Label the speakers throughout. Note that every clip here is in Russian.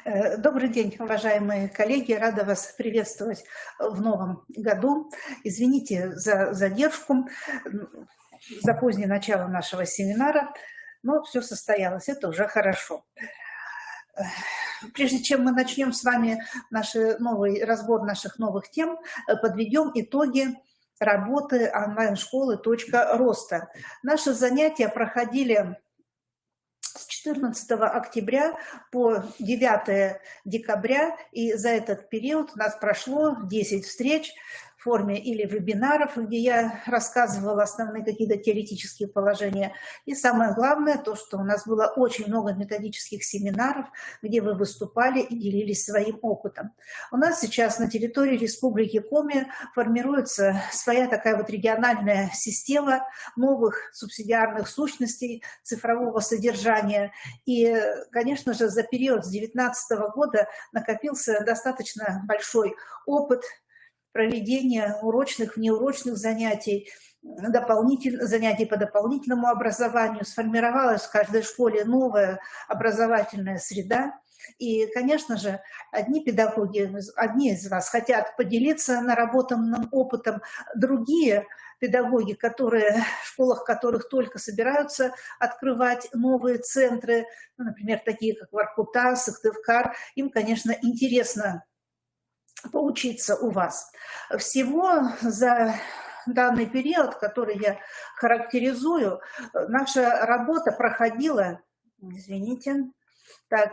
Speaker 1: Добрый день, уважаемые коллеги. Рада вас приветствовать в новом году. Извините за задержку, за позднее начало нашего семинара, но все состоялось, это уже хорошо. Прежде чем мы начнем с вами новый разбор наших новых тем, подведем итоги работы онлайн-школы «Точка роста». Наши занятия проходили с 14 октября по 9 декабря, и за этот период у нас прошло 10 встреч в форме или вебинаров, где я рассказывала основные какие-то теоретические положения. И самое главное, то, что у нас было очень много методических семинаров, где вы выступали и делились своим опытом. У нас сейчас на территории Республики Коми формируется своя такая вот региональная система новых субсидиарных сущностей цифрового содержания. И, конечно же, за период с 2019 года накопился достаточно большой опыт проведения урочных, внеурочных занятий, занятий по дополнительному образованию. Сформировалась в каждой школе новая образовательная среда. И, конечно же, одни педагоги, одни из вас хотят поделиться наработанным опытом, другие педагоги, в школах которых только собираются открывать новые центры, например, такие как Воркута, Сыктывкар, им, конечно, интересно поучиться у вас. Всего за данный период, который я характеризую, наша работа проходила,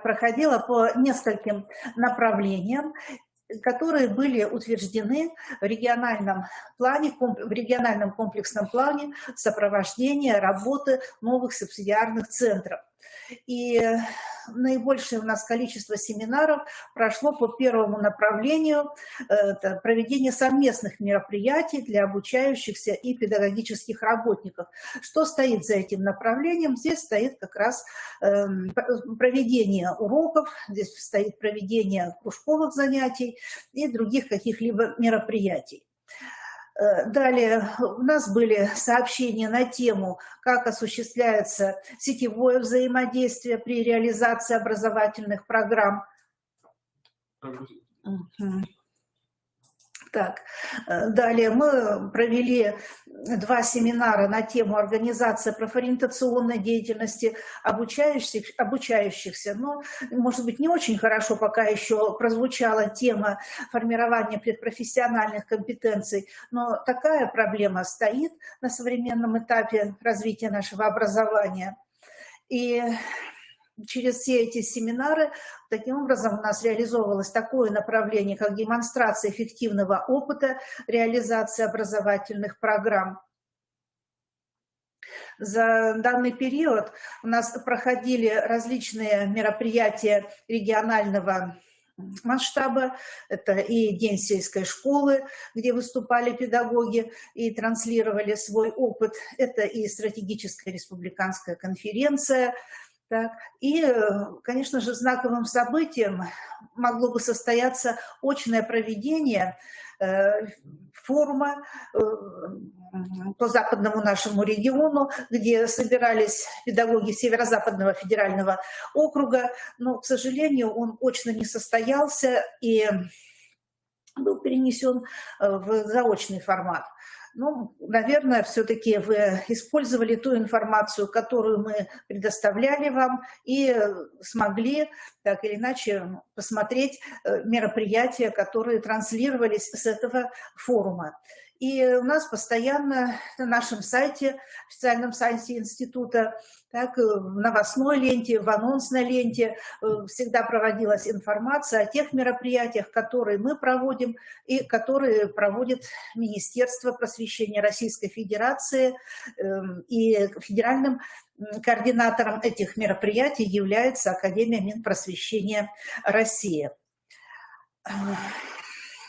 Speaker 1: проходила по нескольким направлениям, которые были утверждены в региональном плане, в региональном комплексном плане сопровождения работы новых субсидиарных центров. И наибольшее у нас количество семинаров прошло по первому направлению – это проведение совместных мероприятий для обучающихся и педагогических работников. Что стоит за этим направлением? Здесь стоит как раз проведение уроков, здесь стоит проведение кружковых занятий и других каких-либо мероприятий. Далее у нас были сообщения на тему, как осуществляется сетевое взаимодействие при реализации образовательных программ. Так, далее мы провели 2 семинара на тему организации профориентационной деятельности обучающихся. Но, может быть, не очень хорошо пока еще прозвучала тема формирования предпрофессиональных компетенций, но такая проблема стоит на современном этапе развития нашего образования. И через все эти семинары таким образом у нас реализовывалось такое направление, как демонстрация эффективного опыта реализации образовательных программ. За данный период у нас проходили различные мероприятия регионального масштаба. Это и День сельской школы, где выступали педагоги и транслировали свой опыт. Это и стратегическая республиканская конференция. Так. И, конечно же, знаковым событием могло бы состояться очное проведение форума по западному нашему региону, где собирались педагоги Северо-Западного федерального округа, но, к сожалению, он очно не состоялся и был перенесен в заочный формат. Ну, наверное, все-таки вы использовали ту информацию, которую мы предоставляли вам, и смогли так или иначе посмотреть мероприятия, которые транслировались с этого форума. И у нас постоянно на нашем сайте, официальном сайте института, так, в новостной ленте, в анонсной ленте всегда проводилась информация о тех мероприятиях, которые мы проводим и которые проводит Министерство просвещения Российской Федерации. И федеральным координатором этих мероприятий является Академия Минпросвещения России.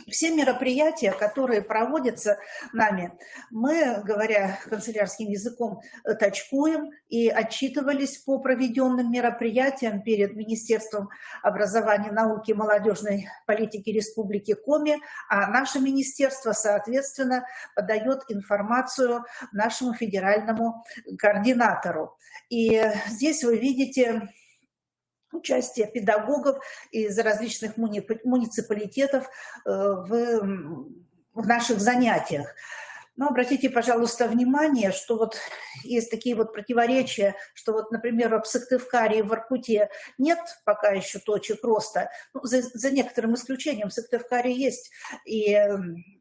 Speaker 1: Все мероприятия, которые проводятся нами, мы, говоря канцелярским языком, точкуем и отчитывались по проведенным мероприятиям перед Министерством образования, науки и молодежной политики Республики Коми, а наше министерство, соответственно, подает информацию нашему федеральному координатору. И здесь вы видите участие педагогов из различных муниципалитетов в наших занятиях. Но обратите, пожалуйста, внимание, что вот есть такие вот противоречия, что вот, например, в Сыктывкаре и в Воркуте нет пока еще точек роста. Ну, за некоторым исключением в Сыктывкаре есть и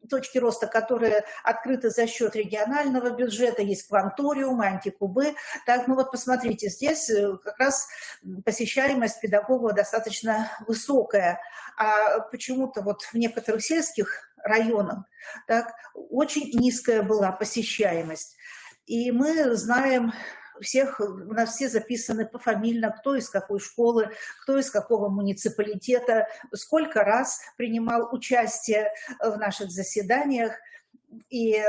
Speaker 1: точки роста, которые открыты за счет регионального бюджета, есть кванториумы, антикубы. Так, ну вот посмотрите, здесь как раз посещаемость педагогов достаточно высокая, а почему-то вот в некоторых сельских районах так, очень низкая была посещаемость. И мы знаем всех, у нас все записаны пофамильно, кто из какой школы, кто из какого муниципалитета, сколько раз принимал участие в наших заседаниях. И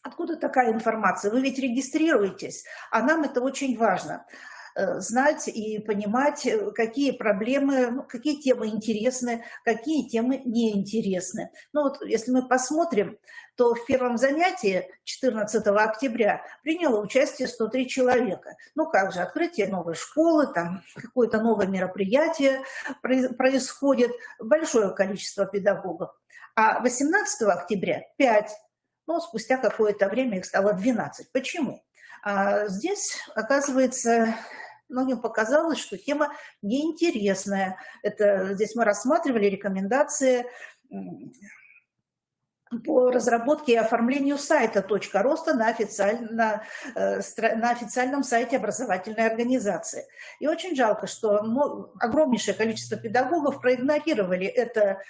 Speaker 1: откуда такая информация? Вы ведь регистрируетесь, а нам это очень важно. Знать и понимать, какие проблемы, ну, какие темы интересны, какие темы неинтересны. Ну вот если мы посмотрим, то в первом занятии 14 октября приняло участие 103 человека. Ну как же, открытие новой школы, там какое-то новое мероприятие происходит, большое количество педагогов. А 18 октября 5, но спустя какое-то время их стало 12. Почему? А здесь, оказывается, многим показалось, что тема неинтересная. Здесь мы рассматривали рекомендации по разработке и оформлению сайта «Точка роста» на официальном сайте образовательной организации. И очень жалко, что огромнейшее количество педагогов проигнорировали это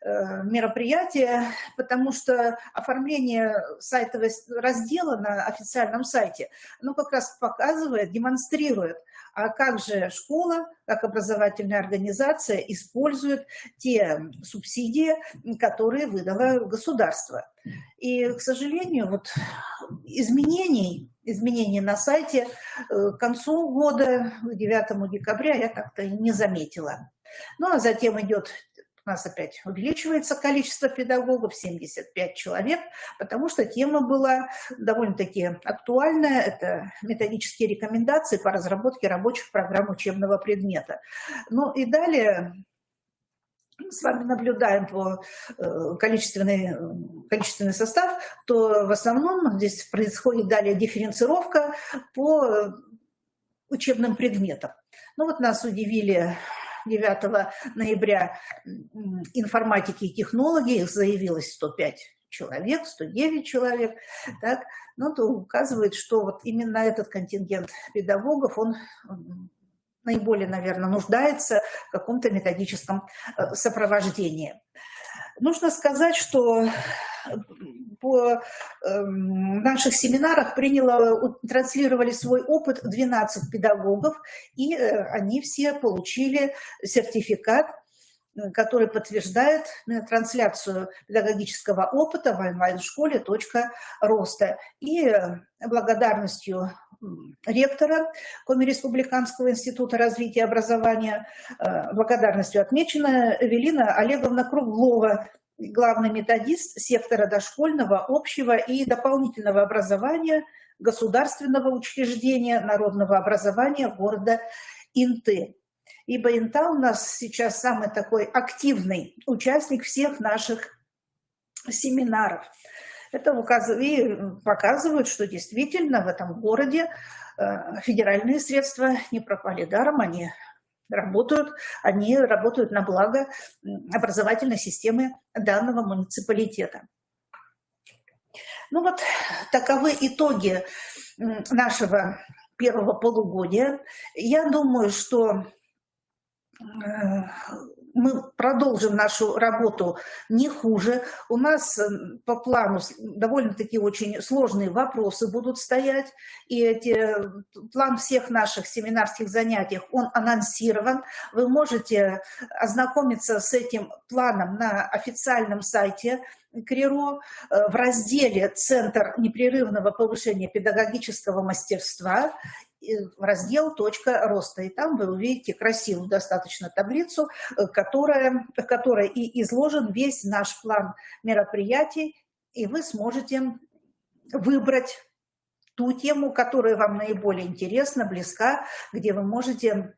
Speaker 1: мероприятие, потому что оформление сайтового раздела на официальном сайте, оно как раз показывает, демонстрирует, а как же школа, как образовательная организация использует те субсидии, которые выдало государство. И, к сожалению, вот изменений на сайте к концу года, к 9 декабря, я как-то не заметила. Ну, а затем идет... У нас опять увеличивается количество педагогов, 75 человек, потому что тема была довольно-таки актуальная. Это методические рекомендации по разработке рабочих программ учебного предмета. Ну и далее мы с вами наблюдаем по количественный состав, то в основном здесь происходит далее дифференцировка по учебным предметам. Ну вот нас удивили 9 ноября информатики и технологии, их заявилось 105 человек, 109 человек, так, но то указывает, что вот именно этот контингент педагогов, он наиболее, наверное, нуждается в каком-то методическом сопровождении. Нужно сказать, что по наших семинарах транслировали свой опыт 12 педагогов, и они все получили сертификат, который подтверждает трансляцию педагогического опыта в онлайн-школе «Точка роста». И благодарностью ректора Коми Республиканского института развития и образования, благодарностью отмечена Эвелина Олеговна Круглова, главный методист сектора дошкольного, общего и дополнительного образования государственного учреждения народного образования города Инты. Ибо Инта у нас сейчас самый такой активный участник всех наших семинаров. Это показывает, что действительно в этом городе федеральные средства не пропали даром, они работают на благо образовательной системы данного муниципалитета. Ну вот таковы итоги нашего первого полугодия. Я думаю, что мы продолжим нашу работу не хуже. У нас по плану довольно-таки очень сложные вопросы будут стоять. И план всех наших семинарских занятий, он анонсирован. Вы можете ознакомиться с этим планом на официальном сайте КРИРО в разделе «Центр непрерывного повышения педагогического мастерства», раздел «Точка роста». И там вы увидите красивую достаточно таблицу, в которой и изложен весь наш план мероприятий, и вы сможете выбрать ту тему, которая вам наиболее интересна, близка, где вы можете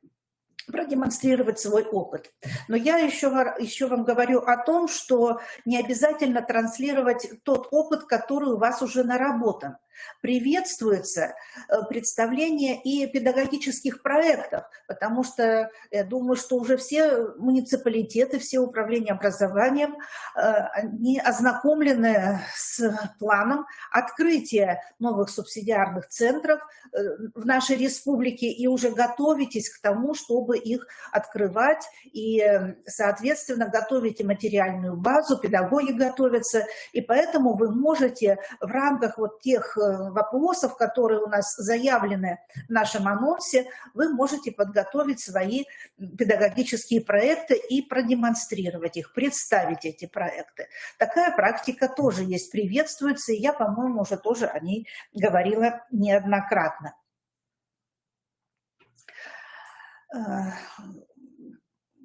Speaker 1: продемонстрировать свой опыт. Но я еще вам говорю о том, что не обязательно транслировать тот опыт, который у вас уже наработан. Приветствуется представление и педагогических проектов, потому что я думаю, что уже все муниципалитеты, все управления образованием, они ознакомлены с планом открытия новых субсидиарных центров в нашей республике и уже готовитесь к тому, чтобы их открывать и, соответственно, готовите материальную базу, педагоги готовятся, и поэтому вы можете в рамках вот тех вопросов, которые у нас заявлены в нашем анонсе, вы можете подготовить свои педагогические проекты и продемонстрировать их, представить эти проекты. Такая практика тоже есть, приветствуется, и я, по-моему, уже тоже о ней говорила неоднократно.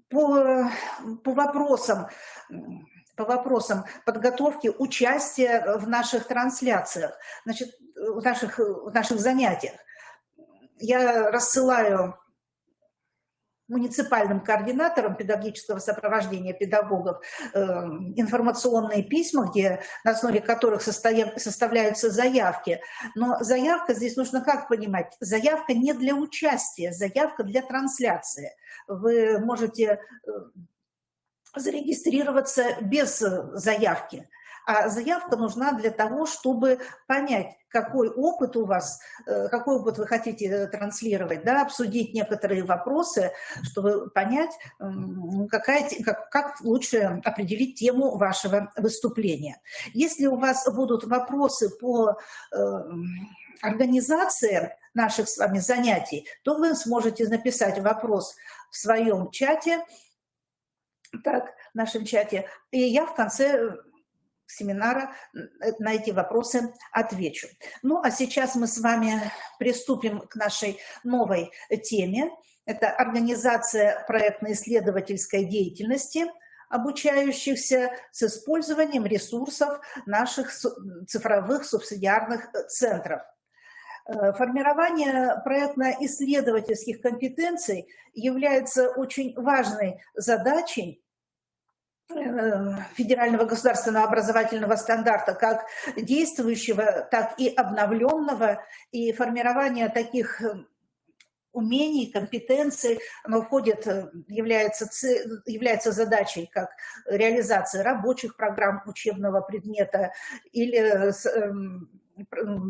Speaker 1: По вопросам подготовки участия в наших трансляциях, значит, в наших занятиях, я рассылаю муниципальным координаторам педагогического сопровождения педагогов информационные письма, на основе которых составляются заявки. Но заявка здесь нужно как понимать? Заявка не для участия, заявка для трансляции. Вы можете зарегистрироваться без заявки. А заявка нужна для того, чтобы понять, какой опыт у вас, какой опыт вы хотите транслировать, да, обсудить некоторые вопросы, чтобы понять, как лучше определить тему вашего выступления. Если у вас будут вопросы по организации наших с вами занятий, то вы сможете написать вопрос в своем чате, так, в нашем чате, и я в конце семинара на эти вопросы отвечу. Ну, а сейчас мы с вами приступим к нашей новой теме. Это организация проектно-исследовательской деятельности обучающихся с использованием ресурсов наших цифровых субсидиарных центров. Формирование проектно-исследовательских компетенций является очень важной задачей федерального государственного образовательного стандарта, как действующего, так и обновленного, и формирование таких умений, компетенций, оно является задачей как реализация рабочих программ учебного предмета или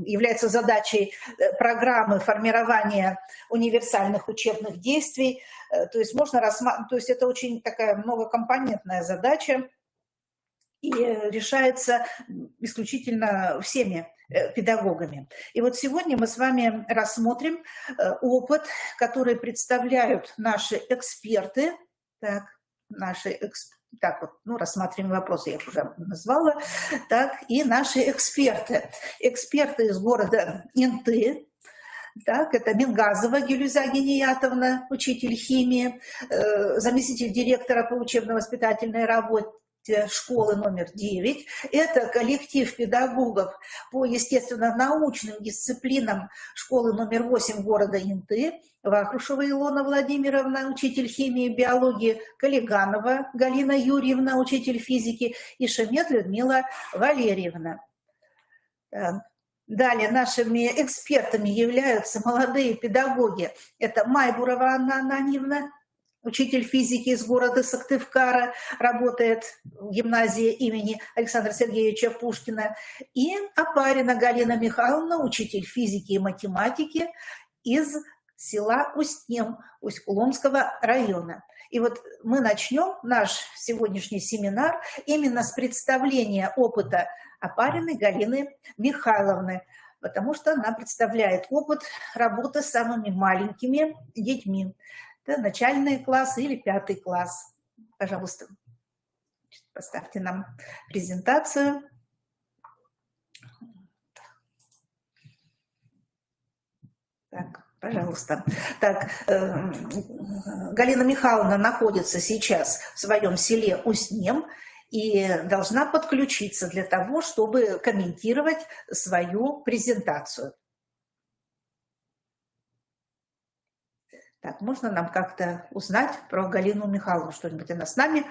Speaker 1: является задачей программы формирования универсальных учебных действий. То есть можно рассматривать, то есть это очень такая многокомпонентная задача и решается исключительно всеми педагогами. И вот сегодня мы с вами рассмотрим опыт, который представляют наши эксперты. Так, рассматриваем вопросы, я их уже назвала. Так, и наши эксперты. Эксперты из города Инты. Так, это Мингазова Гюлюза Гениятовна, учитель химии, заместитель директора по учебно-воспитательной работе школы номер 9. Это коллектив педагогов по естественно-научным дисциплинам школы номер 8 города Инты. Вахрушева Илона Владимировна, учитель химии и биологии, Коллеганова Галина Юрьевна, учитель физики, и Шемет Людмила Валерьевна. Далее нашими экспертами являются молодые педагоги. Это Майбурова Анна Ананьевна, учитель физики из города Сыктывкара, работает в гимназии имени Александра Сергеевича Пушкина, и Апарина Галина Михайловна, учитель физики и математики из села Устнем Усть-Куломского района. И вот мы начнем наш сегодняшний семинар именно с представления опыта Апариной Галины Михайловны, потому что она представляет опыт работы с самыми маленькими детьми. Это начальный класс или 5 класс. Пожалуйста, поставьте нам презентацию. Так, пожалуйста. Так, Галина Михайловна находится сейчас в своем селе Устнем и должна подключиться для того, чтобы комментировать свою презентацию. Так, можно нам как-то узнать про Галину Михайловну что-нибудь? Она с нами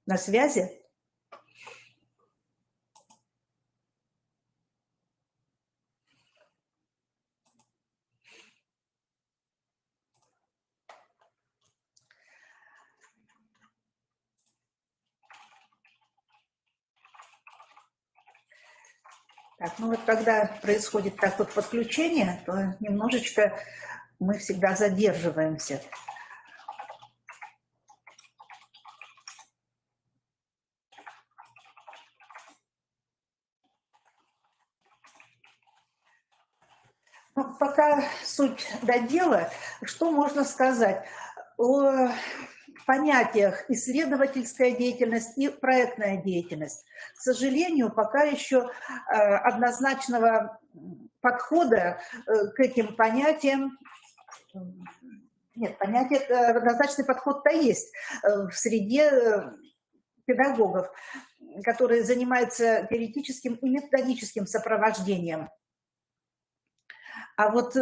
Speaker 1: на связи? Так, ну вот когда происходит так вот подключение, то немножечко мы всегда задерживаемся. Ну, пока суть до дела, что можно сказать о понятиях исследовательская деятельность и проектная деятельность? К сожалению, пока еще однозначного подхода к этим понятиям нет, однозначный подход-то есть в среде педагогов, которые занимаются теоретическим и методическим сопровождением. А вот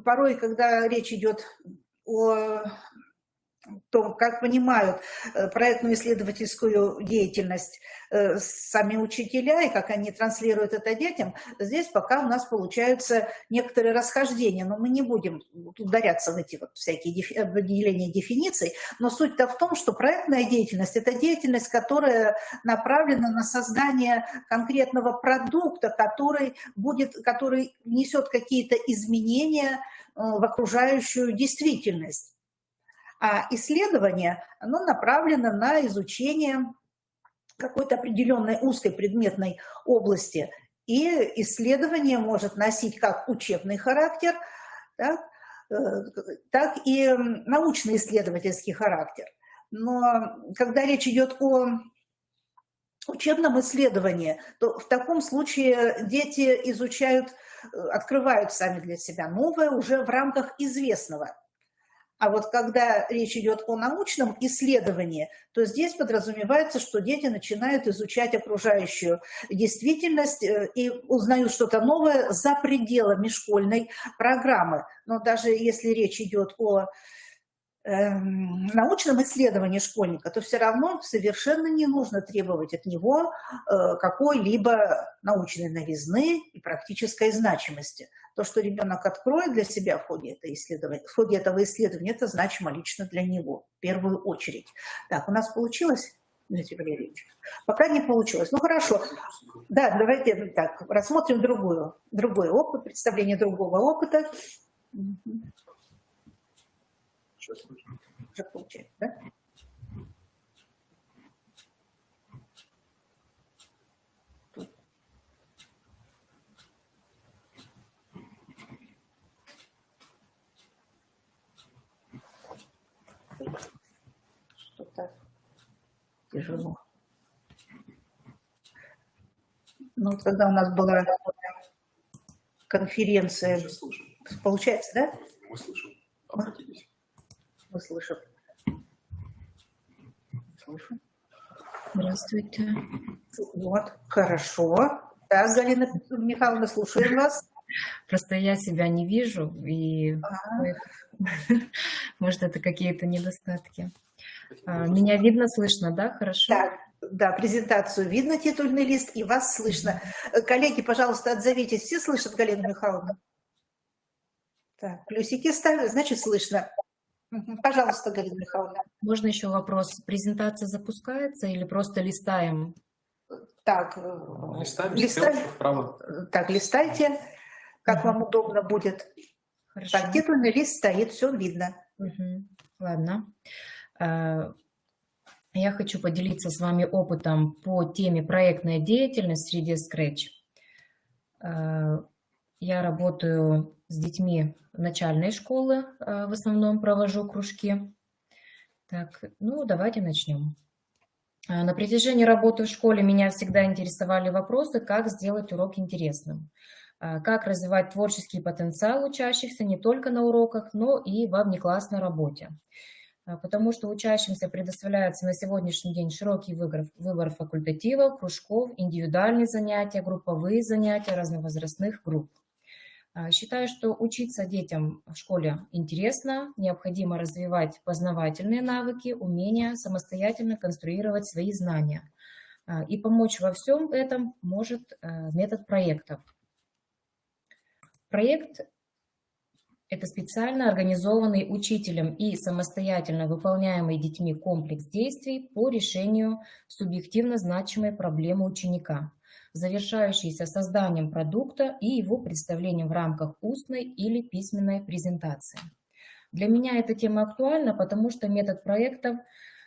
Speaker 1: порой, когда речь идет о том, как понимают проектную исследовательскую деятельность сами учителя и как они транслируют это детям, здесь пока у нас получаются некоторые расхождения, но мы не будем ударяться в эти вот всякие определения дефиниций, но суть-то в том, что проектная деятельность – это деятельность, которая направлена на создание конкретного продукта, который внесет какие-то изменения в окружающую действительность. А исследование, оно направлено на изучение какой-то определенной узкой предметной области. И исследование может носить как учебный характер, так и научно-исследовательский характер. Но когда речь идет о учебном исследовании, то в таком случае дети открывают сами для себя новое уже в рамках известного. А вот когда речь идет о научном исследовании, то здесь подразумевается, что дети начинают изучать окружающую действительность и узнают что-то новое за пределами школьной программы. Но даже если речь идет о научном исследовании школьника, то все равно совершенно не нужно требовать от него какой-либо научной новизны и практической значимости. То, что ребенок откроет для себя в ходе этого исследования, это значимо лично для него, в первую очередь. Так, у нас получилось, Дмитрий Валерьевич? Пока не получилось. Ну, хорошо. Да, давайте так, рассмотрим другой опыт, представление другого опыта. Уже получается, да? Что-то тяжело. Ну, вот когда у нас была конференция, получается, да?
Speaker 2: Мы слышим. Обратитесь.
Speaker 1: Мы слышим. Слышу.
Speaker 3: Здравствуйте.
Speaker 1: Вот, хорошо. Так, Галина Михайловна, слушаем вас.
Speaker 3: Просто я себя не вижу, и может, это какие-то недостатки. Меня видно, слышно, да? Хорошо?
Speaker 1: Так, да, презентацию видно, титульный лист, и вас слышно. Коллеги, пожалуйста, отзовитесь. Все слышат Галину Михайловну? Так, плюсики ставят, значит, слышно. Пожалуйста, Галина Михайловна.
Speaker 3: Можно еще вопрос? Презентация запускается или просто листаем?
Speaker 1: Так,
Speaker 2: листаем вправо.
Speaker 1: Так, листайте, как вам удобно будет.
Speaker 3: Хорошо.
Speaker 1: Так, титульный лист стоит, все видно.
Speaker 3: Ладно. Я хочу поделиться с вами опытом по теме проектная деятельность в среде Scratch. Я работаю с детьми начальной школы, в основном провожу кружки. Так, ну давайте начнем. На протяжении работы в школе меня всегда интересовали вопросы, как сделать урок интересным, как развивать творческий потенциал учащихся не только на уроках, но и во внеклассной работе. Потому что учащимся предоставляется на сегодняшний день широкий выбор факультативов, кружков, индивидуальные занятия, групповые занятия разновозрастных групп. Считаю, что учиться детям в школе интересно, необходимо развивать познавательные навыки, умения самостоятельно конструировать свои знания. И помочь во всем этом может метод проектов. Проект – это специально организованный учителем и самостоятельно выполняемый детьми комплекс действий по решению субъективно значимой проблемы ученика, завершающийся созданием продукта и его представлением в рамках устной или письменной презентации. Для меня эта тема актуальна, потому что метод проектов,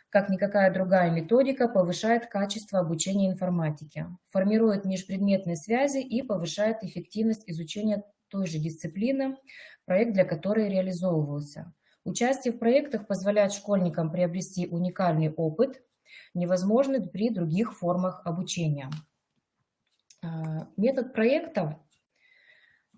Speaker 3: как никакая другая методика, повышает качество обучения информатике, формирует межпредметные связи и повышает эффективность изучения той же дисциплины, проект для которой реализовывался. Участие в проектах позволяет школьникам приобрести уникальный опыт, невозможный при других формах обучения. Метод проектов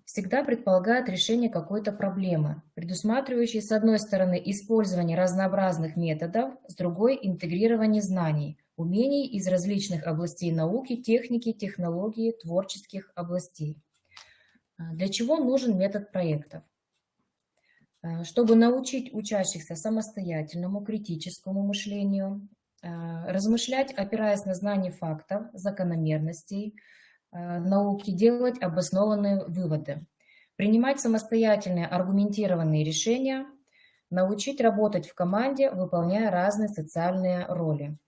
Speaker 3: всегда предполагает решение какой-то проблемы, предусматривающей, с одной стороны, использование разнообразных методов, с другой – интегрирование знаний, умений из различных областей науки, техники, технологии, творческих областей. Для чего нужен метод проектов? Чтобы научить учащихся самостоятельному критическому мышлению, размышлять, опираясь на знание фактов, закономерностей, науки, делать обоснованные выводы, принимать самостоятельные аргументированные решения, научить работать в команде, выполняя разные социальные роли.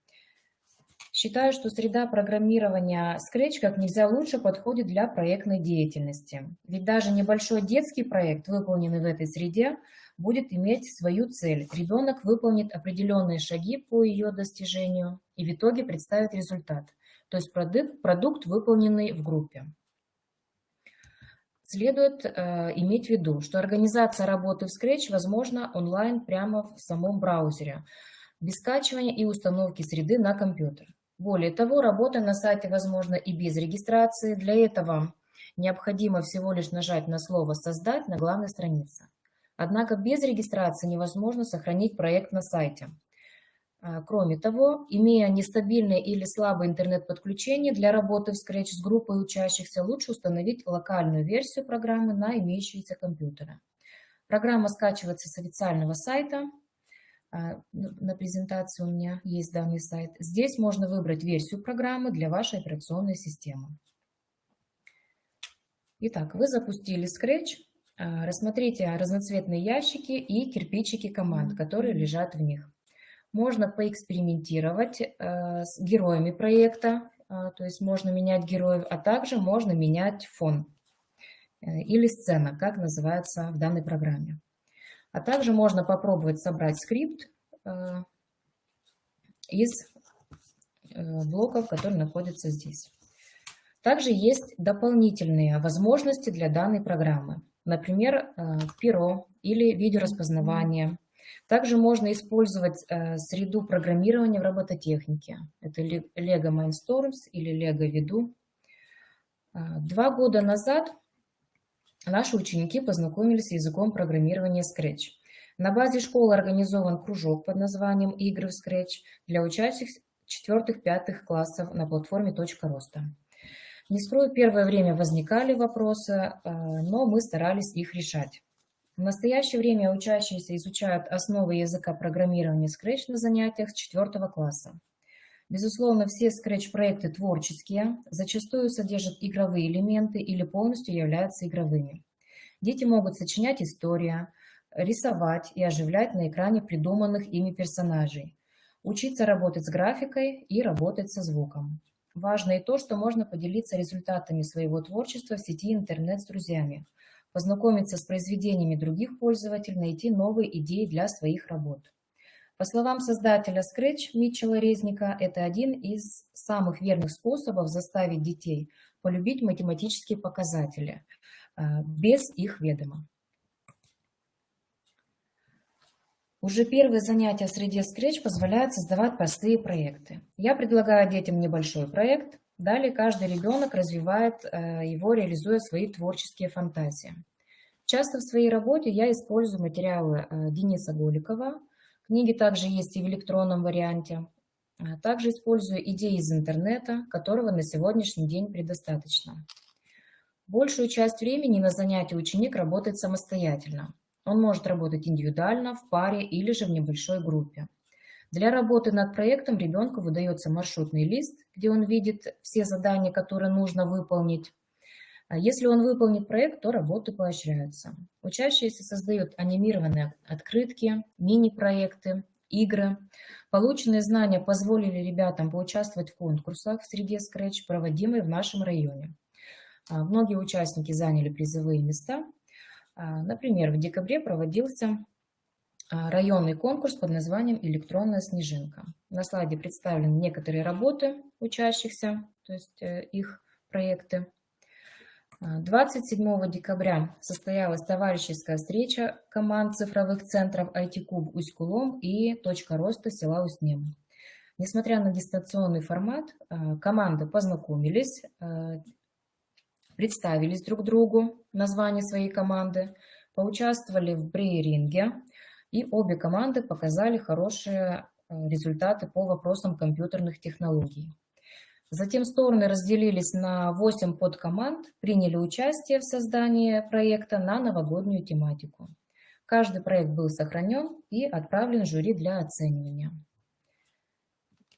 Speaker 3: Считаю, что среда программирования Scratch как нельзя лучше подходит для проектной деятельности. Ведь даже небольшой детский проект, выполненный в этой среде, будет иметь свою цель. Ребенок выполнит определенные шаги по ее достижению и в итоге представит результат. То есть продукт, выполненный в группе. Следует иметь в виду, что организация работы в Scratch возможна онлайн прямо в самом браузере, без скачивания и установки среды на компьютер. Более того, работа на сайте возможна и без регистрации. Для этого необходимо всего лишь нажать на слово «Создать» на главной странице. Однако без регистрации невозможно сохранить проект на сайте. Кроме того, имея нестабильное или слабое интернет-подключение для работы в Scratch с группой учащихся, лучше установить локальную версию программы на имеющиеся компьютеры. Программа скачивается с официального сайта. На презентации у меня есть данный сайт. Здесь можно выбрать версию программы для вашей операционной системы. Итак, вы запустили Scratch. Рассмотрите разноцветные ящики и кирпичики команд, которые лежат в них. Можно поэкспериментировать с героями проекта, то есть можно менять героев, а также можно менять фон или сцена, как называется в данной программе. А также можно попробовать собрать скрипт из блоков, которые находятся здесь. Также есть дополнительные возможности для данной программы. Например, перо или видеораспознавание. Также можно использовать среду программирования в робототехнике. Это Lego Mindstorms или Lego Vidu. 2 года назад наши ученики познакомились с языком программирования Scratch. На базе школы организован кружок под названием «Игры в Scratch» для учащихся 4-5 классов на платформе «Точка роста». Не скрою, первое время возникали вопросы, но мы старались их решать. В настоящее время учащиеся изучают основы языка программирования Scratch на занятиях с 4 класса. Безусловно, все Scratch-проекты творческие, зачастую содержат игровые элементы или полностью являются игровыми. Дети могут сочинять истории, рисовать и оживлять на экране придуманных ими персонажей, учиться работать с графикой и работать со звуком. Важно и то, что можно поделиться результатами своего творчества в сети интернет с друзьями, познакомиться с произведениями других пользователей, найти новые идеи для своих работ. По словам создателя Scratch Митчелла Резника, это один из самых верных способов заставить детей полюбить математические показатели без их ведома. Уже первые занятия в среде Scratch позволяют создавать простые проекты. Я предлагаю детям небольшой проект. Далее каждый ребенок развивает его, реализуя свои творческие фантазии. Часто в своей работе я использую материалы Дениса Голикова. Книги также есть и в электронном варианте. Также использую идеи из интернета, которого на сегодняшний день предостаточно. Большую часть времени на занятии ученик работает самостоятельно. Он может работать индивидуально, в паре или же в небольшой группе. Для работы над проектом ребенку выдается маршрутный лист, где он видит все задания, которые нужно выполнить. Если он выполнит проект, то работы поощряются. Учащиеся создают анимированные открытки, мини-проекты, игры. Полученные знания позволили ребятам поучаствовать в конкурсах в среде Scratch, проводимой в нашем районе. Многие участники заняли призовые места. Например, в декабре проводился районный конкурс под названием «Электронная снежинка». На слайде представлены некоторые работы учащихся, то есть их проекты. 27 декабря состоялась товарищеская встреча команд цифровых центров IT-Куб Усть-Кулом и «Точка роста» села Усть-Нем. Несмотря на дистанционный формат, команды познакомились, представились друг другу, название своей команды, поучаствовали в брейринге, и обе команды показали хорошие результаты по вопросам компьютерных технологий. Затем стороны разделились на 8 подкоманд, приняли участие в создании проекта на новогоднюю тематику. Каждый проект был сохранен и отправлен в жюри для оценивания.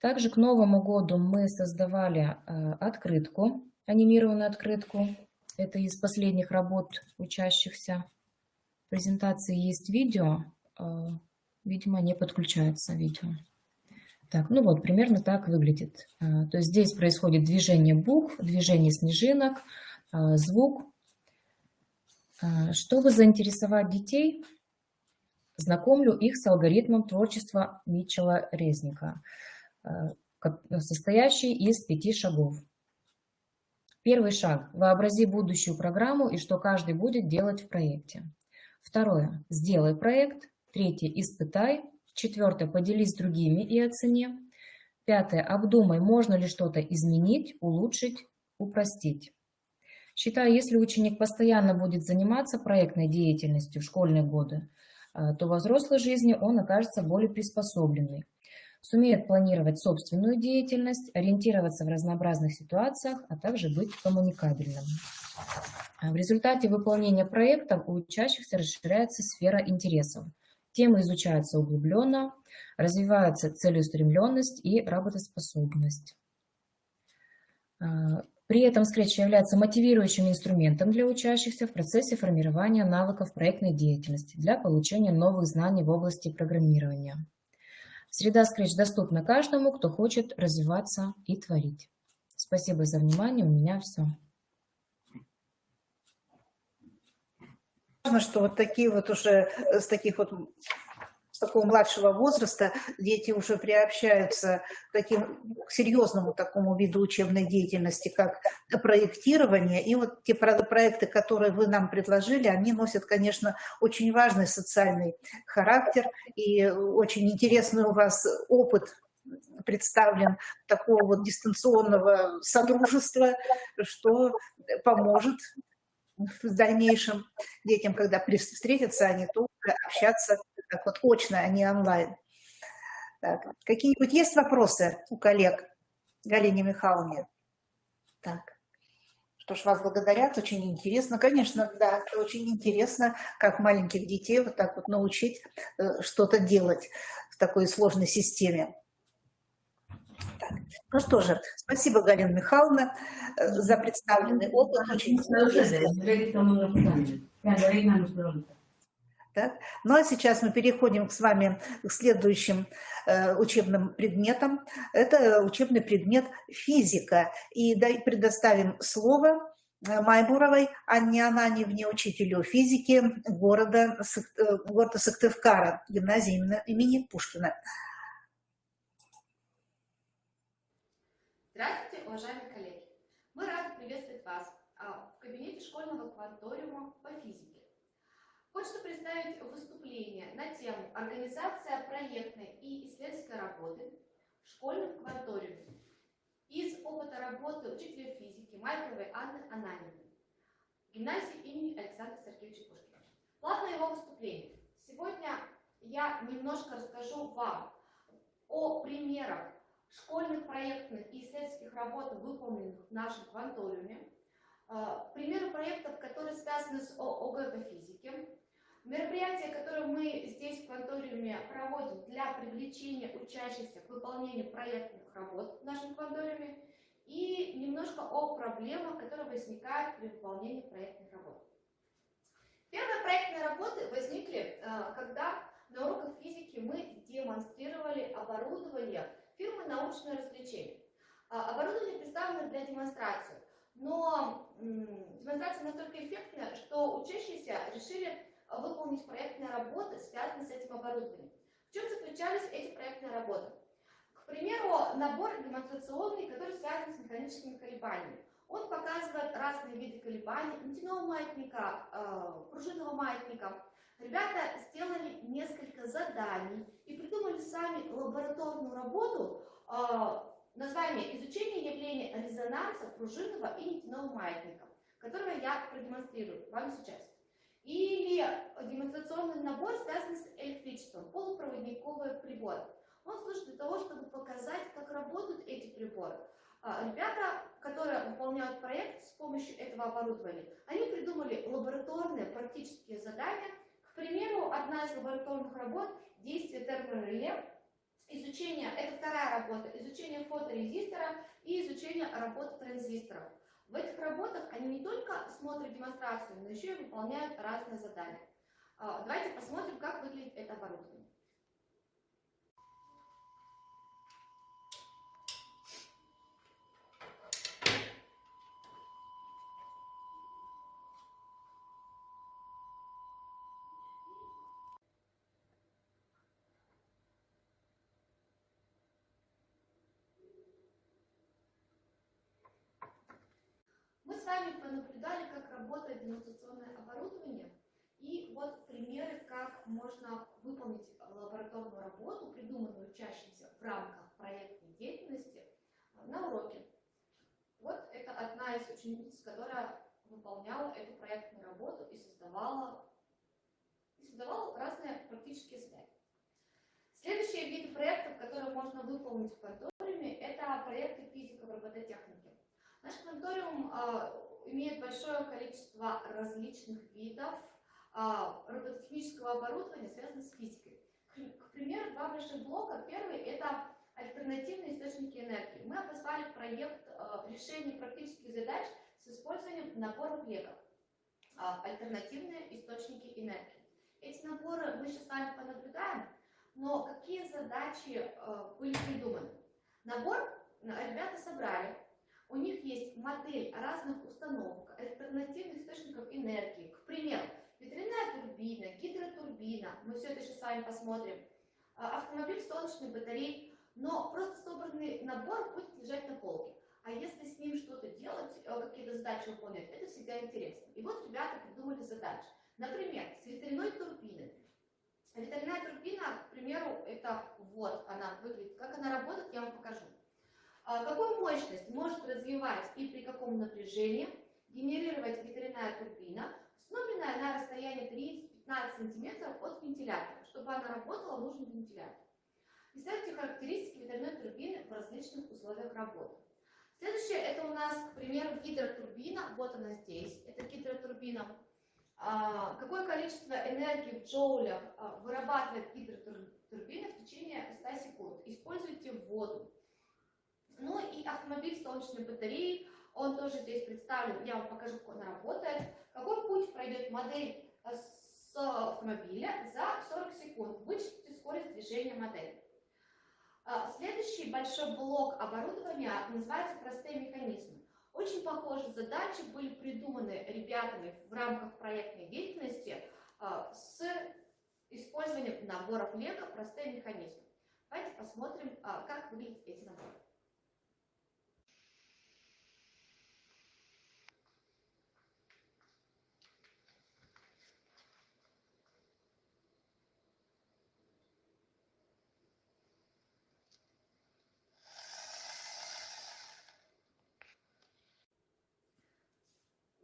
Speaker 3: Также к Новому году мы создавали открытку, анимированную открытку. Это из последних работ учащихся. В презентации есть видео. Видимо, не подключается видео. Так, ну вот, примерно так выглядит. То есть здесь происходит движение букв, движение снежинок, звук. Чтобы заинтересовать детей, знакомлю их с алгоритмом творчества Митчелла Резника, состоящий из 5 шагов. Первый шаг – вообрази будущую программу и что каждый будет делать в проекте. Второе – сделай проект. Третье – испытай. Четвертое – поделись с другими и оцени. Пятое – обдумай, можно ли что-то изменить, улучшить, упростить. Считаю, если ученик постоянно будет заниматься проектной деятельностью в школьные годы, то во взрослой жизни он окажется более приспособленный. Сумеет планировать собственную деятельность, ориентироваться в разнообразных ситуациях, а также быть коммуникабельным. В результате выполнения проектов у учащихся расширяется сфера интересов. Темы изучаются углубленно, развиваются целеустремленность и работоспособность. При этом Scratch является мотивирующим инструментом для учащихся в процессе формирования навыков проектной деятельности для получения новых знаний в области программирования. Среда Scratch доступна каждому, кто хочет развиваться и творить. Спасибо за внимание, у меня все.
Speaker 1: Важно, что вот такие вот уже с такого младшего возраста дети уже приобщаются к серьезному такому виду учебной деятельности, как проектирование. И вот те проекты, которые вы нам предложили, они носят, конечно, очень важный социальный характер, и очень интересный у вас опыт представлен такого вот дистанционного содружества, что поможет в дальнейшем детям, когда встретятся, они тоже общаться так вот очно, а не онлайн. Какие-нибудь есть вопросы у коллег Галине Михайловне? Так. Что ж, вас благодарят, очень интересно. Конечно, да, это очень интересно, как маленьких детей вот так вот научить что-то делать в такой сложной системе. Так. Ну что же, спасибо, Галина Михайловна, за представленный опыт. Очень так. Ну а сейчас мы переходим с вами к следующим учебным предметам. Это учебный предмет физика. И предоставим слово Майбуровой Анне Ананьевне, учителю физики города Сыктывкара, гимназии имени Пушкина.
Speaker 4: Здравствуйте, уважаемые коллеги! Мы рады приветствовать вас в кабинете школьного кванториума по физике. Хочется представить выступление на тему «Организация проектной и исследовательской работы в школьном кванториуме» из опыта работы учителя физики Майбуровой Анны Ананьевны, гимназии имени Александра Сергеевича Пушкина. План его выступления. Сегодня я немножко расскажу вам о примерах школьных проектных и исследовательских работ, выполненных в нашем кванториуме. Примеры проектов, которые связаны с ОГЭ по физике. Мероприятия, которые мы здесь в кванториуме проводим для привлечения учащихся к выполнению проектных работ в нашем кванториуме. И немножко о проблемах, которые возникают при выполнении проектных работ. Первые проектные работы возникли, когда на уроках физики мы демонстрировали оборудование фирмы «Научное развлечение». Оборудование представлено для демонстрации, но демонстрация настолько эффектная, что учащиеся решили выполнить проектные работы, связанные с этим оборудованием. В чем заключались эти проектные работы? К примеру, набор демонстрационный, который связан с механическими колебаниями. Он показывает разные виды колебаний нитяного маятника, пружинного маятника. Ребята сделали несколько заданий и придумали сами лабораторную работу, название «Изучение явления резонанса пружинного и нитяного маятника», которое я продемонстрирую вам сейчас. Или демонстрационный набор, связанный с электричеством, полупроводниковые приборы. Он служит для того, чтобы показать, как работают эти приборы. Ребята, которые выполняют проект с помощью этого оборудования, они придумали лабораторные практические задания. К примеру, одна из лабораторных работ – действие термореле, изучение, это вторая работа, изучение фоторезистора и изучение работы транзисторов. В этих работах они не только смотрят демонстрацию, но еще и выполняют разные задания. Давайте посмотрим, как выглядит это оборудование. Мы с вами понаблюдали, как работает демонстрационное оборудование, и вот примеры, как можно выполнить лабораторную работу, придуманную учащимся в рамках проектной деятельности на уроке. Вот это одна из учениц, которая выполняла эту проектную работу и создавала разные практические задания. Следующие виды проектов, которые можно выполнить в кванториуме, это проекты физика в робототехнике. Наш кванториум имеет большое количество различных видов робототехнического оборудования, связанных с физикой. К примеру, два больших блока. Первый – это альтернативные источники энергии. Мы обозвали проект решения практических задач с использованием наборов Лего. Альтернативные источники энергии. Эти наборы мы сейчас с вами понаблюдаем, но какие задачи были придуманы? Набор ребята собрали. У них есть модель разных установок, альтернативных источников энергии. К примеру, ветряная турбина, гидротурбина. Мы все это сейчас с вами посмотрим. Автомобиль с солнечной батареей. Но просто собранный набор будет лежать на полке. А если с ним что-то делать, какие-то задачи выполнять, это всегда интересно. И вот ребята придумали задачи. Например, с ветряной турбиной. Ветряная турбина, к примеру, это вот она выглядит. Как она работает, я вам покажу. Какую мощность может развивать и при каком напряжении генерировать ветряная турбина, установленная на расстоянии 30-15 см от вентилятора, чтобы она работала в нужном вентиляторе. Исследуйте характеристики ветряной турбины в различных условиях работы. Следующее, это у нас, к примеру, гидротурбина. Вот она здесь, это гидротурбина. Какое количество энергии в джоулях вырабатывает гидротурбина в течение 100 секунд? Используйте воду. Ну и автомобиль с солнечной батареей, он тоже здесь представлен, я вам покажу, как он работает. Какой путь пройдет модель с автомобиля за 40 секунд? Вычтите скорость движения модели. Следующий большой блок оборудования называется «Простые механизмы». Очень похожие задачи были придуманы ребятами в рамках проектной деятельности с использованием наборов Лего «Простые механизмы». Давайте посмотрим, как выглядят эти наборы.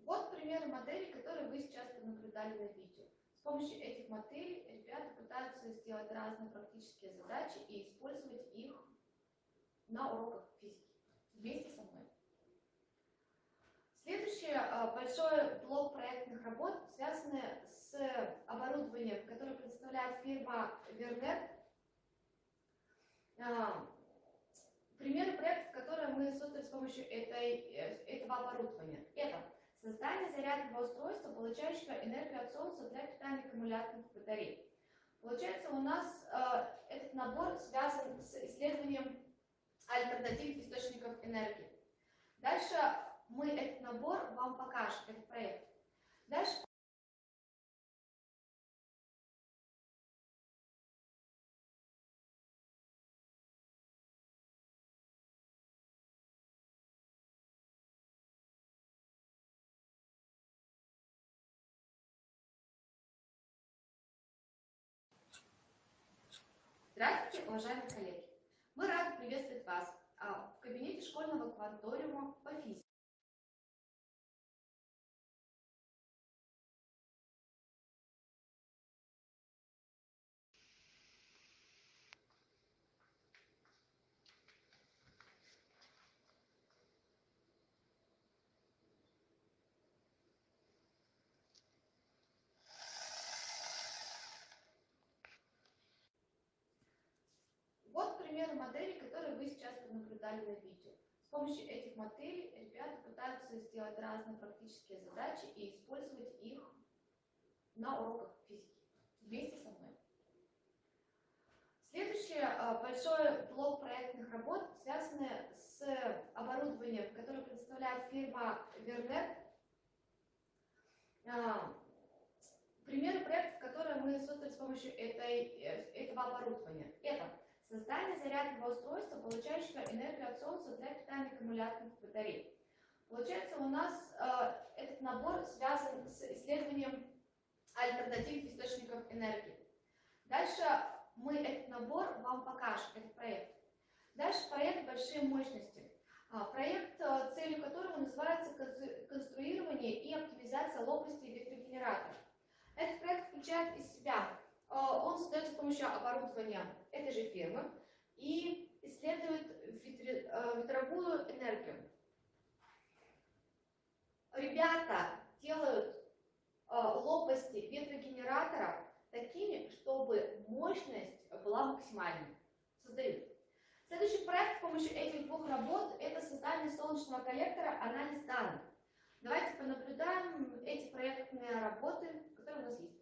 Speaker 4: Вот примеры моделей, которые вы сейчас наблюдали на видео. С помощью этих моделей ребята пытаются сделать разные практические задачи и использовать их на уроках физики вместе со мной. Следующее большой блок проектных работ, связанный с оборудованием, которое предоставляет фирма Вернер. Примеры проектов, которые мы создали с помощью этого оборудования. Это создание зарядного устройства, получающего энергию от солнца для питания аккумуляторных батарей. Получается, у нас этот набор связан с исследованием альтернативных источников энергии. Дальше мы этот набор вам покажем, этот проект. Дальше Здравствуйте, уважаемые коллеги! Мы рады приветствовать вас в кабинете школьного кванториума по физике. Вот примеры моделей, которые вы сейчас наблюдали на видео. С помощью этих моделей ребята пытаются сделать разные практические задачи и использовать их на уроках физики вместе со мной. Следующий большой блок проектных работ, связанный с оборудованием, которое предоставляет фирма Вернер. Примеры проектов, которые мы создали с помощью этого оборудования. Это создание зарядного устройства, получающего энергию от солнца для питания аккумуляторных батарей. Получается, у нас этот набор связан с исследованием альтернативных источников энергии. Дальше мы этот набор вам покажем, этот проект. Дальше проект «Большие мощности». Проект, целью которого называется конструирование и оптимизация лопасти ветрогенераторов. Этот проект включает из себя, он создается с помощью оборудования этой же фирмы и исследует ветровую энергию. Ребята делают лопасти ветрогенератора такими, чтобы мощность была максимальной. Создают. Следующий проект с помощью этих двух работ – это создание солнечного коллектора, анализ данных. Давайте понаблюдаем эти проектные работы, которые у нас есть.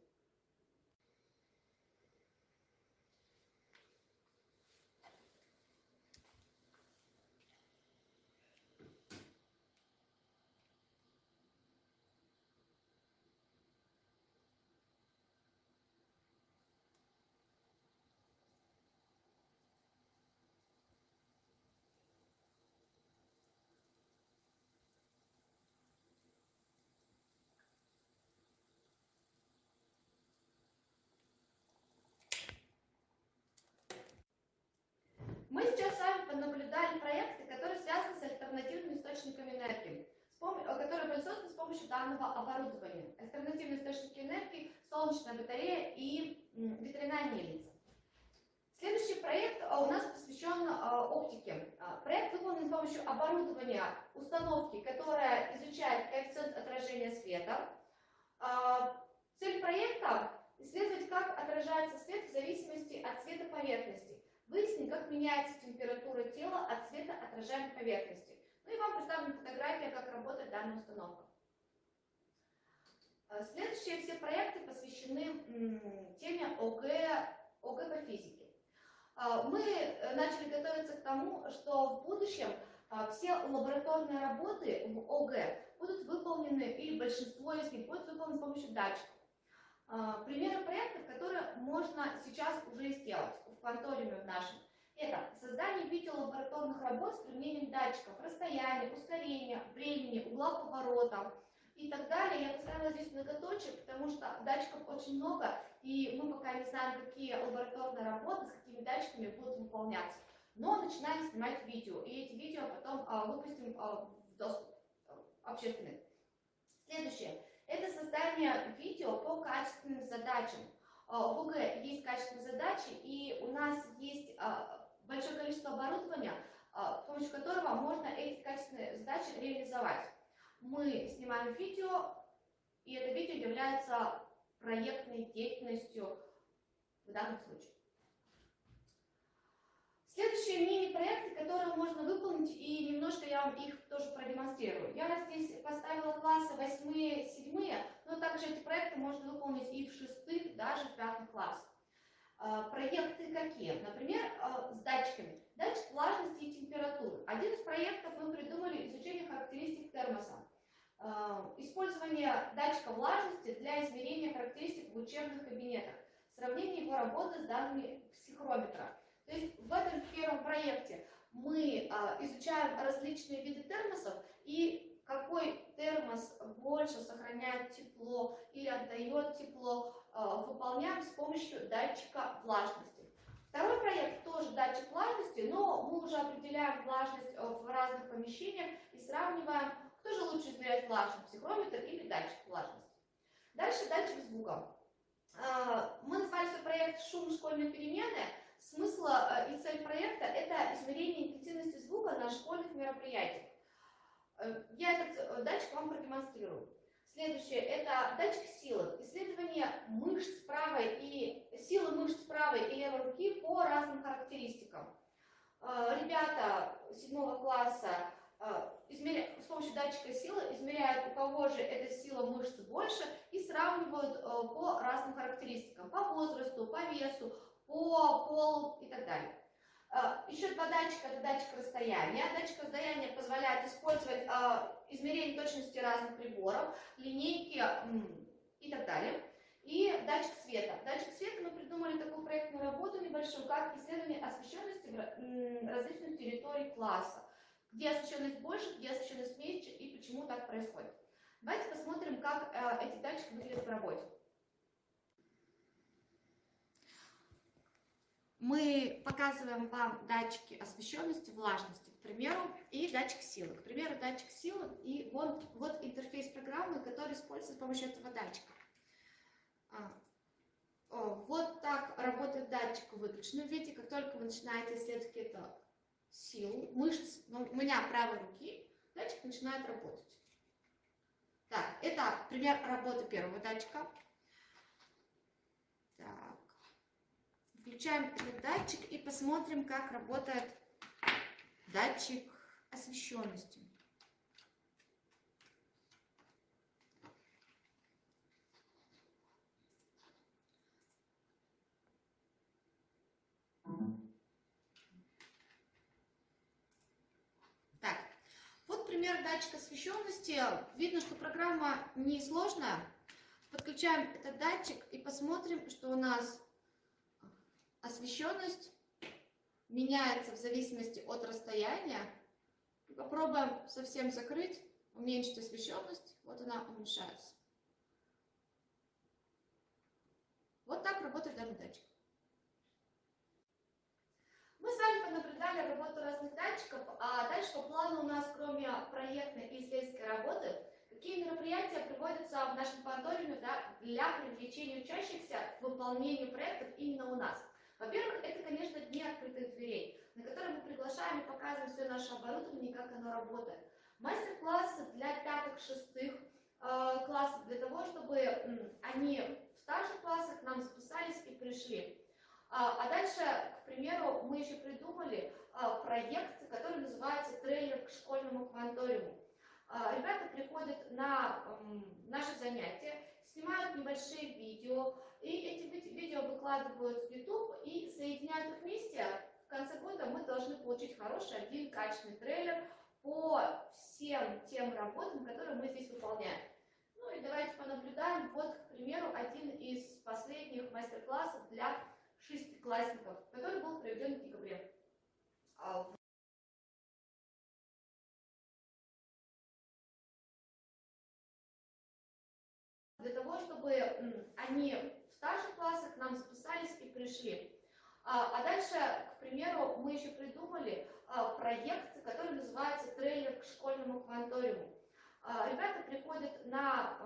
Speaker 4: Мы сейчас с вами понаблюдали проекты, которые связаны с альтернативными источниками энергии, которые были созданы с помощью данного оборудования. Альтернативные источники энергии, солнечная батарея и ветряная мельница. Следующий проект у нас посвящен оптике. Проект выполнен с помощью оборудования установки, которая изучает коэффициент отражения света. Цель проекта – исследовать, как отражается свет в зависимости от цвета поверхности. Выяснить, как меняется температура тела от цвета отражаемой поверхности. Ну и вам представлена фотография, как работает данная установка. Следующие все проекты посвящены теме ОГЭ по физике. Мы начали готовиться к тому, что в будущем все лабораторные работы в ОГЭ будут выполнены, или большинство из них будет выполнено с помощью датчиков. Примеры проектов, которые можно сейчас уже сделать в кванториуме в нашем, это создание видеолабораторных работ с применением датчиков расстояния, ускорения, времени, угла поворота и так далее. Я поставила здесь многоточие, потому что датчиков очень много, и мы пока не знаем, какие лабораторные работы с какими датчиками будут выполняться. Но начинаем снимать видео, и эти видео потом выпустим в доступ общественный. Следующее. Это создание видео по качественным задачам. В ОГЭ есть качественные задачи, и у нас есть большое количество оборудования, с помощью которого можно эти качественные задачи реализовать. мы снимаем видео, и это видео является проектной деятельностью в данном случае. Следующие мини-проекты, которые можно выполнить, и немножко я вам их тоже продемонстрирую. Я здесь поставила классы 8-7, но также эти проекты можно выполнить и в 6, даже в 5 классах. Проекты какие? Например, с датчиками. Датчик влажности и температуры. Один из проектов мы придумали изучение характеристик термоса. Использование датчика влажности для измерения характеристик в учебных кабинетах. Сравнение его работы с данными психрометра. То есть в этом первом проекте мы изучаем различные виды термосов и какой термос больше сохраняет тепло или отдает тепло, выполняем с помощью датчика влажности. Второй проект тоже датчик влажности, но мы уже определяем влажность в разных помещениях и сравниваем, кто же лучше измеряет влажность, психрометр или датчик влажности. Дальше датчик звука. Мы назвали свой проект «Шум школьной перемены». Смысл и цель проекта – это измерение интенсивности звука на школьных мероприятиях. Я этот датчик вам продемонстрирую. Следующее – это датчик силы. Исследование мышц правой и силы мышц правой и левой руки по разным характеристикам. Ребята 7 класса с помощью датчика силы измеряют, у кого же эта сила мышц больше, и сравнивают по разным характеристикам, по возрасту, по весу, по полу и так далее. Еще два датчика, это датчик расстояния. Датчик расстояния позволяет использовать измерение точности разных приборов, линейки и так далее. И датчик света. Датчик света мы придумали такую проектную работу небольшую, как исследование освещенности различных территорий класса. Где освещенность больше, где освещенность меньше и почему так происходит. Давайте посмотрим, как эти датчики выглядят в работе. Мы показываем вам датчики освещенности, влажности, к примеру, и датчик силы. К примеру, датчик силы, и вот интерфейс программы, который используется с помощью этого датчика. Вот так работает датчик в выключенном виде. Как только вы начинаете исследовать какие-то силу, мышц, у меня правой руки, датчик начинает работать. Так, это пример работы первого датчика. Так. Включаем этот датчик и посмотрим, как работает датчик освещенности. Так, вот пример датчика освещенности. Видно, что программа несложная. Подключаем этот датчик и посмотрим, что у нас освещенность меняется в зависимости от расстояния. Попробуем совсем закрыть, уменьшить освещенность. Вот она уменьшается. Вот так работает данный датчик. Мы с вами понаблюдали работу разных датчиков, а дальше по плану у нас, кроме проектной и исследовательской работы, какие мероприятия проводятся в нашем лаборатории для привлечения учащихся к выполнению проектов именно у нас. Во-первых, это, конечно, дни открытых дверей, на которые мы приглашаем и показываем все наше оборудование и как оно работает. Мастер-классы для 5-6 классов, для того, чтобы они в старших классах к нам записались и пришли. А дальше, к примеру, мы еще придумали проект, который называется «Трейлер к школьному кванториуму». Ребята приходят на наши занятия, снимают небольшие видео, и эти видео выкладывают в YouTube и соединяют их вместе. В конце года мы должны получить хороший, один качественный трейлер по всем тем работам, которые мы здесь выполняем. Ну и давайте понаблюдаем. Вот, к примеру, один из последних мастер-классов для 6-классников, который был проведен в декабре. Для того, чтобы они в старших классах к нам записались и пришли. А дальше, к примеру, мы еще придумали проект, который называется «Трейлер к школьному кванториуму». Ребята приходят на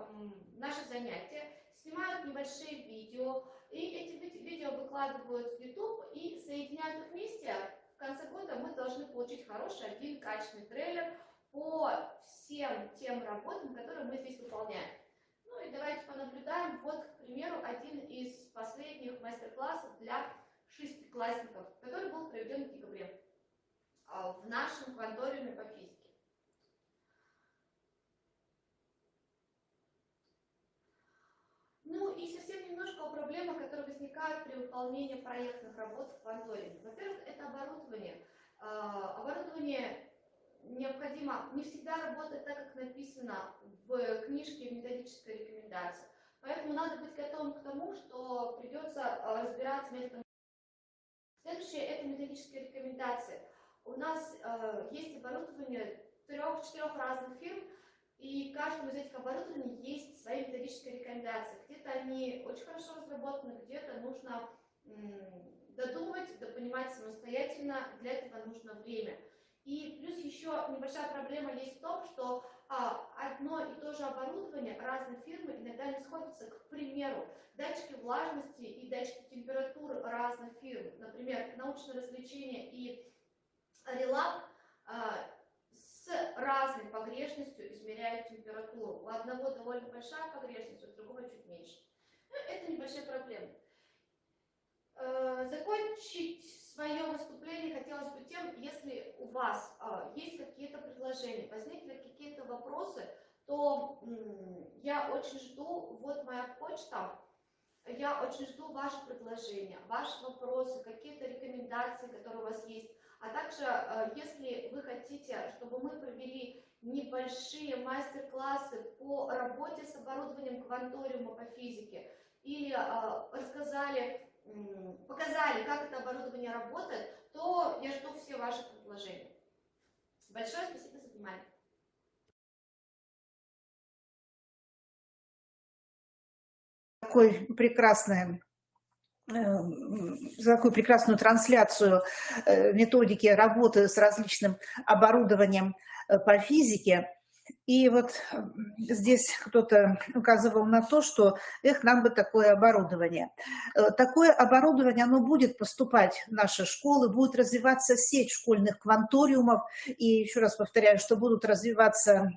Speaker 4: наши занятия, снимают небольшие видео, и эти видео выкладывают в YouTube и соединяют их вместе. В конце года мы должны получить хороший, один качественный трейлер по всем тем работам, которые мы здесь выполняем. Ну и давайте понаблюдаем. Вот, к примеру, один из последних мастер-классов для шестиклассников, который был проведен в декабре в нашем кванториуме по физике. Ну и совсем немножко о проблемах, которые возникают при выполнении проектных работ в кванториуме. Во-первых, это оборудование. Оборудование необходимо не всегда работать так, как написано в книжке, в методической рекомендации. Поэтому надо быть готовым к тому, что придется разбираться методом. Следующее – это методические рекомендации. У нас есть оборудование 3-4 разных фирм, и каждому из этих оборудований есть свои методические рекомендации. Где-то они очень хорошо разработаны, где-то нужно додумать, допонимать самостоятельно, для этого нужно время. И плюс еще небольшая проблема есть в том, что одно и то же оборудование разной фирмы иногда не сходятся. К примеру, датчики влажности и датчики температуры разных фирм, например, научное развлечение и релак, с разной погрешностью измеряют температуру. У одного довольно большая погрешность, у другого чуть меньше. Ну, это небольшая проблема. Закончить свое выступление хотелось бы тем, если у вас есть какие-то предложения, возникли какие-то вопросы, то я очень жду, вот моя почта, я очень жду ваши предложения, ваши вопросы, какие-то рекомендации, которые у вас есть. А также, если вы хотите, чтобы мы провели небольшие мастер-классы по работе с оборудованием кванториума по физике или показали, как это оборудование работает, то я жду все ваши предложения. Большое спасибо за внимание.
Speaker 1: За такую прекрасную трансляцию методики работы с различным оборудованием по физике. И вот здесь кто-то указывал на то, что нам бы такое оборудование. Такое оборудование, оно будет поступать в наши школы, будет развиваться сеть школьных кванториумов. И еще раз повторяю, что будет развиваться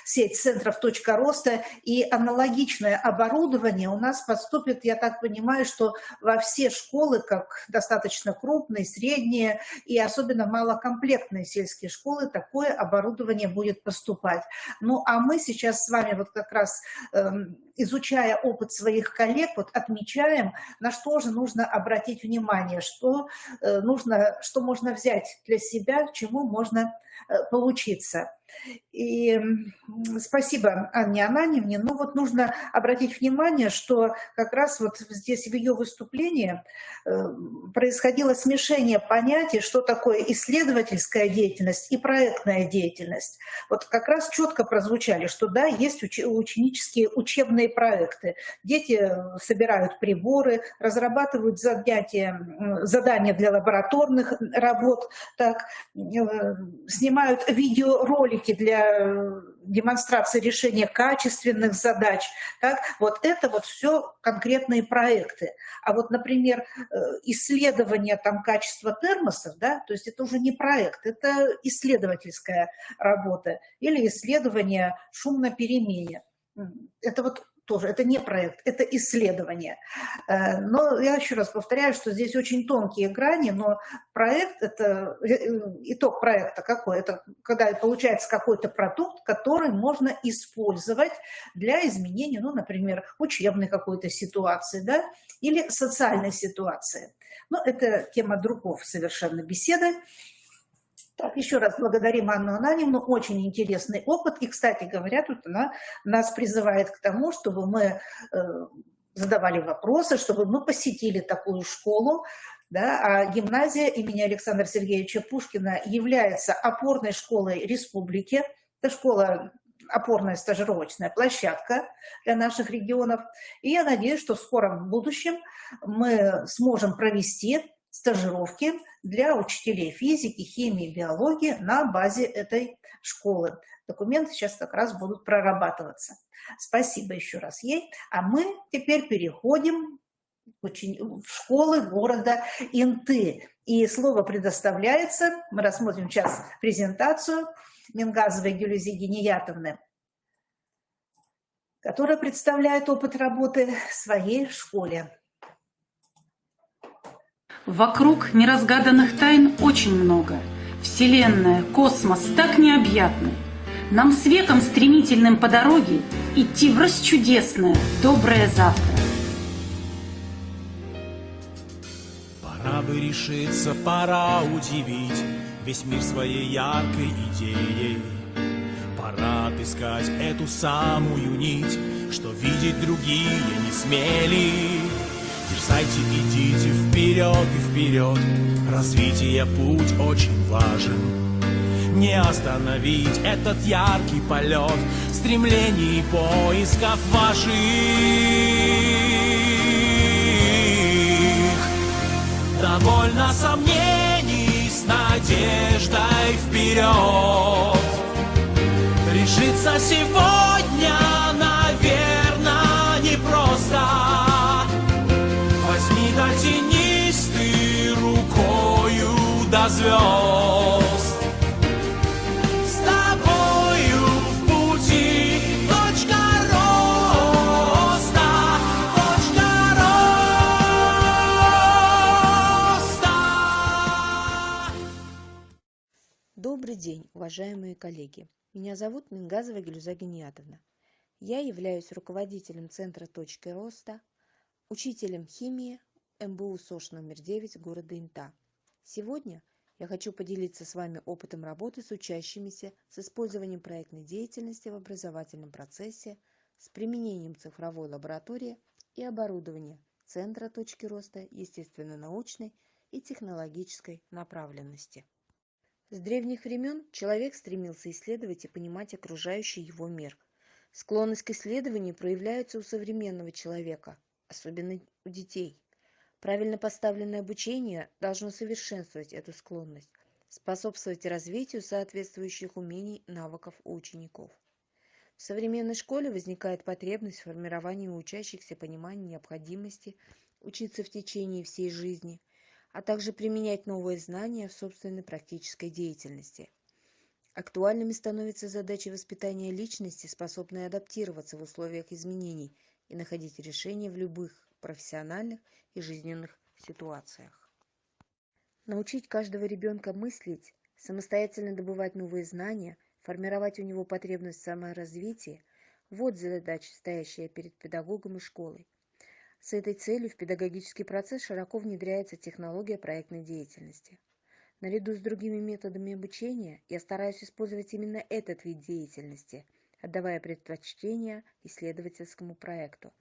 Speaker 1: сеть центров «Точка роста», и аналогичное оборудование у нас поступит, я так понимаю, что во все школы, как достаточно крупные, средние и особенно малокомплектные сельские школы, такое оборудование будет поступать. Ну, а мы сейчас с вами вот как раз, изучая опыт своих коллег, вот отмечаем, на что же нужно обратить внимание, что можно взять для себя, чему можно поучиться. И спасибо Анне Ананьевне. Ну вот нужно обратить внимание, что как раз вот здесь в ее выступлении происходило смешение понятий, что такое исследовательская деятельность и проектная деятельность. Вот как раз четко прозвучали, что да, есть ученические учебные проекты. Дети собирают приборы, разрабатывают задания для лабораторных работ, так, снимают видеоролики для демонстрации решения качественных задач. Так? Вот это вот все конкретные проекты. А вот, например, исследование там качества термосов, да, то есть это уже не проект, это исследовательская работа. Или исследование шум на перемене. Это вот тоже, это не проект, это исследование. Но я еще раз повторяю, что здесь очень тонкие грани, но проект, это итог проекта какой? Это когда получается какой-то продукт, который можно использовать для изменения, ну, например, учебной какой-то ситуации, да, или социальной ситуации. Но это тема другого совершенно беседы. Так, еще раз благодарим Анну Ананьевну, очень интересный опыт. И, кстати говоря, тут она нас призывает к тому, чтобы мы задавали вопросы, чтобы мы посетили такую школу. Да, а гимназия имени Александра Сергеевича Пушкина является опорной школой республики. Это школа, опорная стажировочная площадка для наших регионов. И я надеюсь, что в скором будущем мы сможем провести стажировки для учителей физики, химии, биологии на базе этой школы. Документы сейчас как раз будут прорабатываться. Спасибо еще раз ей. А мы теперь переходим в школы города Инты. И слово предоставляется, мы рассмотрим сейчас презентацию Мингазовой Гюлюзи Гениятовны, которая представляет опыт работы в своей школе.
Speaker 5: Вокруг неразгаданных тайн очень много. Вселенная, космос так необъятны. Нам с веком стремительным по дороге идти в расчудесное, доброе завтра.
Speaker 6: Пора бы решиться, пора удивить весь мир своей яркой идеей. Пора отыскать эту самую нить, что видеть другие не смели. Дерзайте, идите вперед и вперед, развитие путь очень важен. Не остановить этот яркий полет стремлений и поисков ваших. Довольно сомнений, с надеждой вперед. Решиться сегодня, наверное, непросто. Возьми, дотянись ты рукою до звезд. С тобою в пути точка роста, точка роста.
Speaker 7: Добрый день, уважаемые коллеги. Меня зовут Мингазова Гюлюза Гениятовна. Я являюсь руководителем Центра «Точки роста», учителем химии МБУ СОШ номер 9 города Инта. Сегодня я хочу поделиться с вами опытом работы с учащимися с использованием проектной деятельности в образовательном процессе с применением цифровой лаборатории и оборудования Центра «Точки роста» естественно-научной и технологической направленности. С древних времен человек стремился исследовать и понимать окружающий его мир. Склонность к исследованию проявляется у современного человека, особенно у детей. Правильно поставленное обучение должно совершенствовать эту склонность, способствовать развитию соответствующих умений и навыков у учеников. В современной школе возникает потребность в формировании у учащихся понимания необходимости учиться в течение всей жизни, а также применять новые знания в собственной практической деятельности. Актуальными становятся задачи воспитания личности, способной адаптироваться в условиях изменений и находить решения в любых профессиональных и жизненных ситуациях. Научить каждого ребенка мыслить, самостоятельно добывать новые знания, формировать у него потребность в саморазвитии – вот задача, стоящая перед педагогом и школой. С этой целью в педагогический процесс широко внедряется технология проектной деятельности. Наряду с другими методами обучения я стараюсь использовать именно этот вид деятельности, отдавая предпочтение исследовательскому проекту.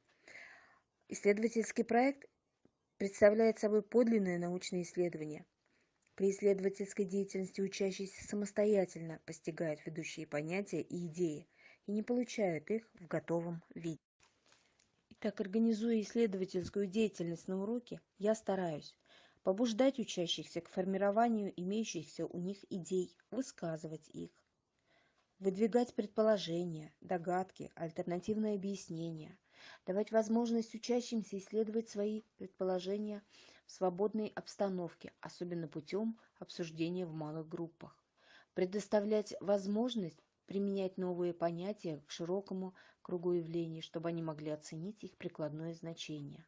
Speaker 7: Исследовательский проект представляет собой подлинное научное исследование. При исследовательской деятельности учащиеся самостоятельно постигают ведущие понятия и идеи и не получают их в готовом виде. Итак, организуя исследовательскую деятельность на уроке, я стараюсь побуждать учащихся к формированию имеющихся у них идей, высказывать их, выдвигать предположения, догадки, альтернативные объяснения, давать возможность учащимся исследовать свои предположения в свободной обстановке, особенно путем обсуждения в малых группах, предоставлять возможность применять новые понятия к широкому кругу явлений, чтобы они могли оценить их прикладное значение.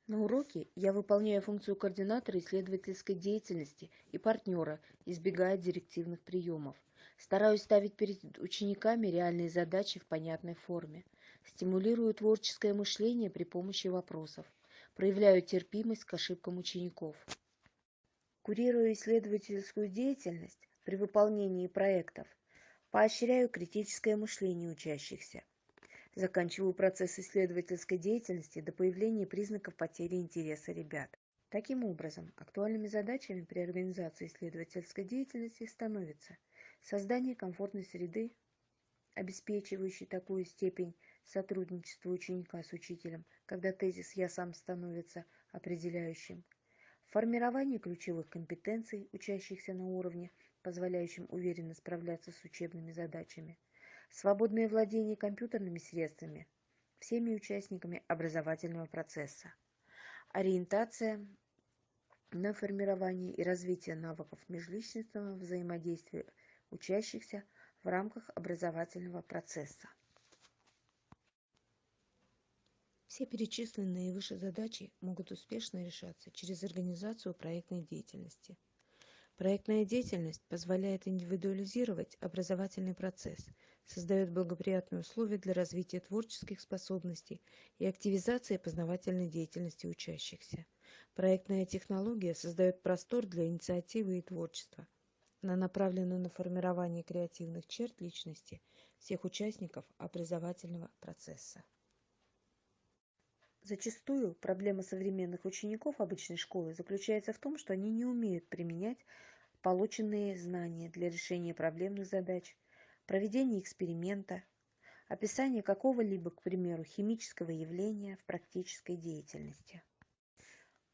Speaker 7: На уроке я выполняю функцию координатора исследовательской деятельности и партнера, избегая директивных приемов. Стараюсь ставить перед учениками реальные задачи в понятной форме. Стимулирую творческое мышление при помощи вопросов. Проявляю терпимость к ошибкам учеников. Курирую исследовательскую деятельность при выполнении проектов. Поощряю критическое мышление учащихся. Заканчиваю процесс исследовательской деятельности до появления признаков потери интереса ребят. Таким образом, актуальными задачами при организации исследовательской деятельности становятся создание комфортной среды, обеспечивающей такую степень сотрудничества ученика с учителем, когда тезис «я сам» становится определяющим, формирование ключевых компетенций учащихся на уровне, позволяющим уверенно справляться с учебными задачами, свободное владение компьютерными средствами, всеми участниками образовательного процесса. Ориентация на формирование и развитие навыков межличностного взаимодействия учащихся в рамках образовательного процесса. Все перечисленные выше задачи могут успешно решаться через организацию проектной деятельности. Проектная деятельность позволяет индивидуализировать образовательный процесс, создает благоприятные условия для развития творческих способностей и активизации познавательной деятельности учащихся. Проектная технология создает простор для инициативы и творчества. Она направлена на формирование креативных черт личности всех участников образовательного процесса. Зачастую проблема современных учеников обычной школы заключается в том, что они не умеют применять полученные знания для решения проблемных задач, проведения эксперимента, описания какого-либо, к примеру, химического явления в практической деятельности.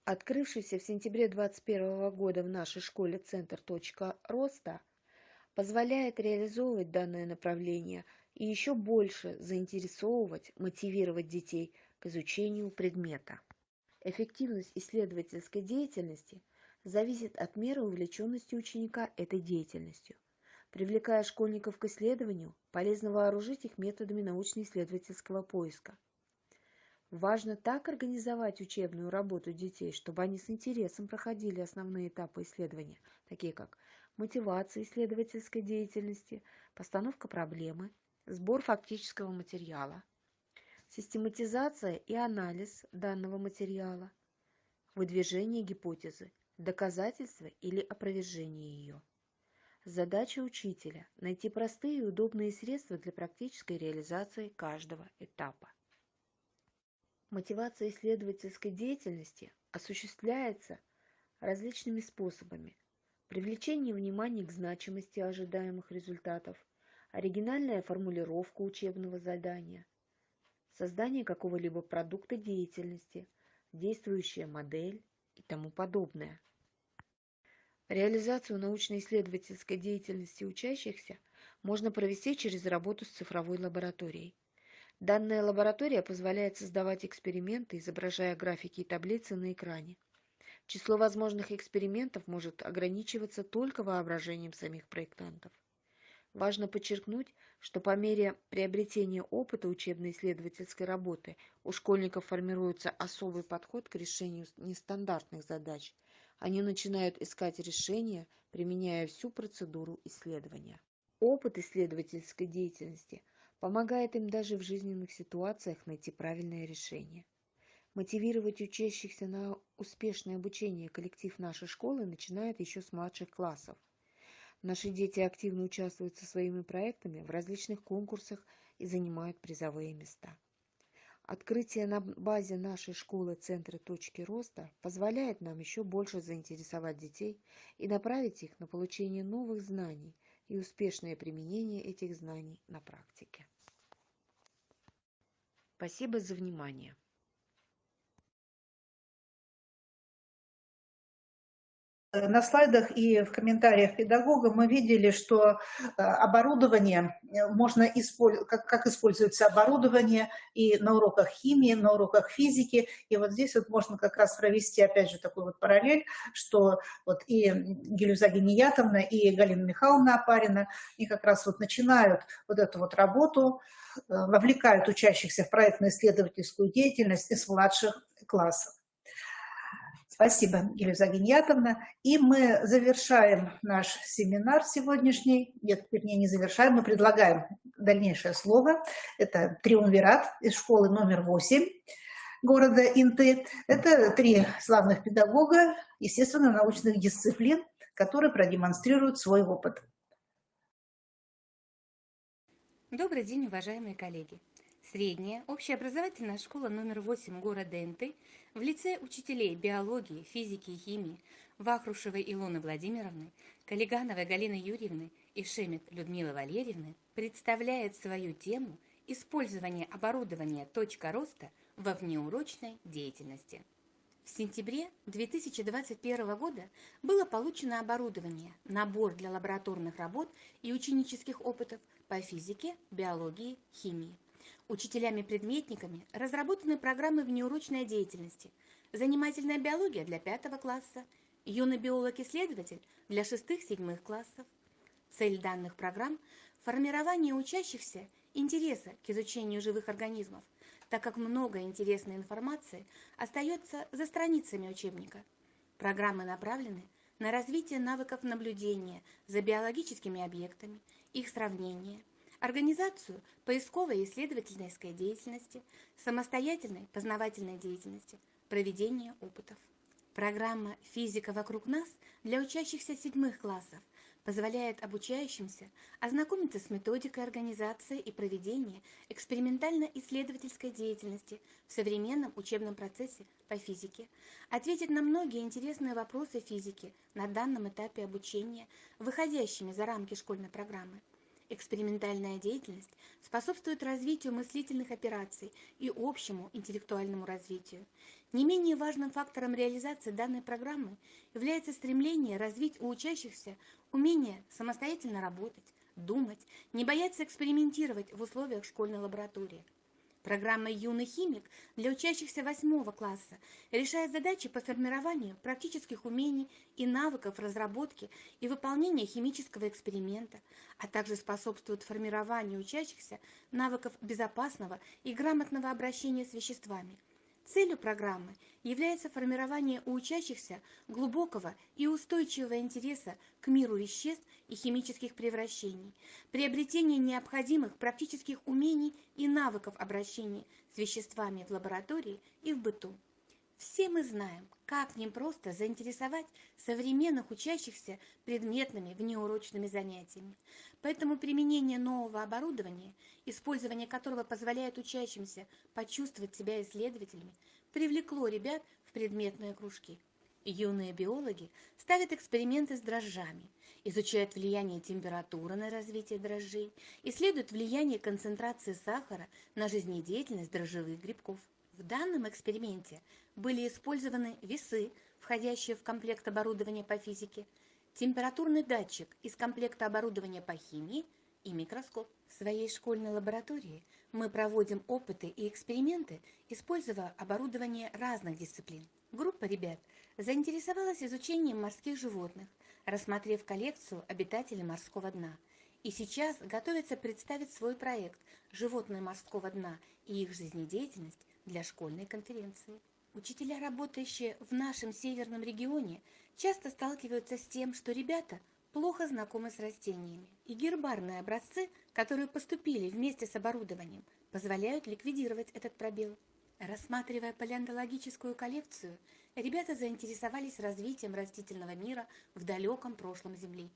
Speaker 7: Открывшийся в сентябре 2021 года в нашей школе Центр «Точка роста» позволяет реализовывать данное направление и еще больше заинтересовывать, мотивировать детей к изучению предмета. Эффективность исследовательской деятельности зависит от меры увлеченности ученика этой деятельностью. Привлекая школьников к исследованию, полезно вооружить их методами научно-исследовательского поиска. Важно так организовать учебную работу детей, чтобы они с интересом проходили основные этапы исследования, такие как мотивация исследовательской деятельности, постановка проблемы, сбор фактического материала, систематизация и анализ данного материала, выдвижение гипотезы, доказательство или опровержение ее. Задача учителя – найти простые и удобные средства для практической реализации каждого этапа. Мотивация исследовательской деятельности осуществляется различными способами. Привлечение внимания к значимости ожидаемых результатов, оригинальная формулировка учебного задания, создание какого-либо продукта деятельности, действующая модель и тому подобное. Реализацию научно-исследовательской деятельности учащихся можно провести через работу с цифровой лабораторией. Данная лаборатория позволяет создавать эксперименты, изображая графики и таблицы на экране. Число возможных экспериментов может ограничиваться только воображением самих проектантов. Важно подчеркнуть, что по мере приобретения опыта учебно-исследовательской работы у школьников формируется особый подход к решению нестандартных задач. Они начинают искать решения, применяя всю процедуру исследования. Опыт исследовательской деятельности помогает им даже в жизненных ситуациях найти правильное решение. Мотивировать учащихся на успешное обучение коллектив нашей школы начинает еще с младших классов. Наши дети активно участвуют со своими проектами в различных конкурсах и занимают призовые места. Открытие на базе нашей школы Центра «Точки роста» позволяет нам еще больше заинтересовать детей и направить их на получение новых знаний и успешное применение этих знаний на практике. Спасибо за внимание.
Speaker 1: На слайдах и в комментариях педагога мы видели, что оборудование можно использовать, как используется оборудование и на уроках химии, на уроках физики. И вот здесь вот можно как раз провести, опять же, такую вот параллель, что вот и Гилюза Гениятовна, и Галина Михайловна Апарина, и как раз вот начинают вот эту вот работу, вовлекают учащихся в проектно-исследовательскую деятельность из младших классов. Спасибо, Гилюза Гениятовна. И мы завершаем наш семинар сегодняшний. Нет, вернее, не завершаем, мы предлагаем дальнейшее слово. Это триумвират из школы номер 8 города Инты. Это 3 славных педагога, естественно, научных дисциплин, которые продемонстрируют свой опыт.
Speaker 8: Добрый день, уважаемые коллеги! Средняя общеобразовательная школа номер 8 города Инты в лице учителей биологии, физики и химии Вахрушевой Илоны Владимировны, Калигановой Галины Юрьевны и Шемет Людмилы Валерьевны представляет свою тему «Использование оборудования «Точка роста» во внеурочной деятельности». В сентябре 2021 года было получено оборудование, набор для лабораторных работ и ученических опытов по физике, биологии, химии. Учителями-предметниками разработаны программы внеурочной деятельности, занимательная биология для 5 класса, юный биолог-исследователь для 6-7 классов. Цель данных программ – формирование учащихся интереса к изучению живых организмов, так как много интересной информации остается за страницами учебника. Программы направлены на развитие навыков наблюдения за биологическими объектами, их сравнения, организацию поисковой и исследовательской деятельности, самостоятельной познавательной деятельности, проведение опытов. Программа «Физика вокруг нас» для учащихся 7 классов позволяет обучающимся ознакомиться с методикой организации и проведения экспериментально-исследовательской деятельности в современном учебном процессе по физике, ответить на многие интересные вопросы физики на данном этапе обучения, выходящими за рамки школьной программы. Экспериментальная деятельность способствует развитию мыслительных операций и общему интеллектуальному развитию. Не менее важным фактором реализации данной программы является стремление развить у учащихся умение самостоятельно работать, думать, не бояться экспериментировать в условиях школьной лаборатории. Программа «Юный химик» для учащихся 8 класса решает задачи по формированию практических умений и навыков разработки и выполнения химического эксперимента, а также способствует формированию учащихся навыков безопасного и грамотного обращения с веществами. Целью программы является формирование у учащихся глубокого и устойчивого интереса к миру веществ и химических превращений, приобретение необходимых практических умений и навыков обращения с веществами в лаборатории и в быту. Все мы знаем, как непросто заинтересовать современных учащихся предметными внеурочными занятиями. Поэтому применение нового оборудования, использование которого позволяет учащимся почувствовать себя исследователями, привлекло ребят в предметные кружки. Юные биологи ставят эксперименты с дрожжами, изучают влияние температуры на развитие дрожжей, исследуют влияние концентрации сахара на жизнедеятельность дрожжевых грибков. В данном эксперименте были использованы весы, входящие в комплект оборудования по физике, температурный датчик из комплекта оборудования по химии и микроскоп. В своей школьной лаборатории мы проводим опыты и эксперименты, используя оборудование разных дисциплин. Группа ребят заинтересовалась изучением морских животных, рассмотрев коллекцию обитателей морского дна, и сейчас готовится представить свой проект «Животные морского дна и их жизнедеятельность» для школьной конференции. Учителя, работающие в нашем северном регионе, часто сталкиваются с тем, что ребята плохо знакомы с растениями, и гербарные образцы, которые поступили вместе с оборудованием, позволяют ликвидировать этот пробел. Рассматривая палеонтологическую коллекцию, ребята заинтересовались развитием растительного мира в далеком прошлом Земли.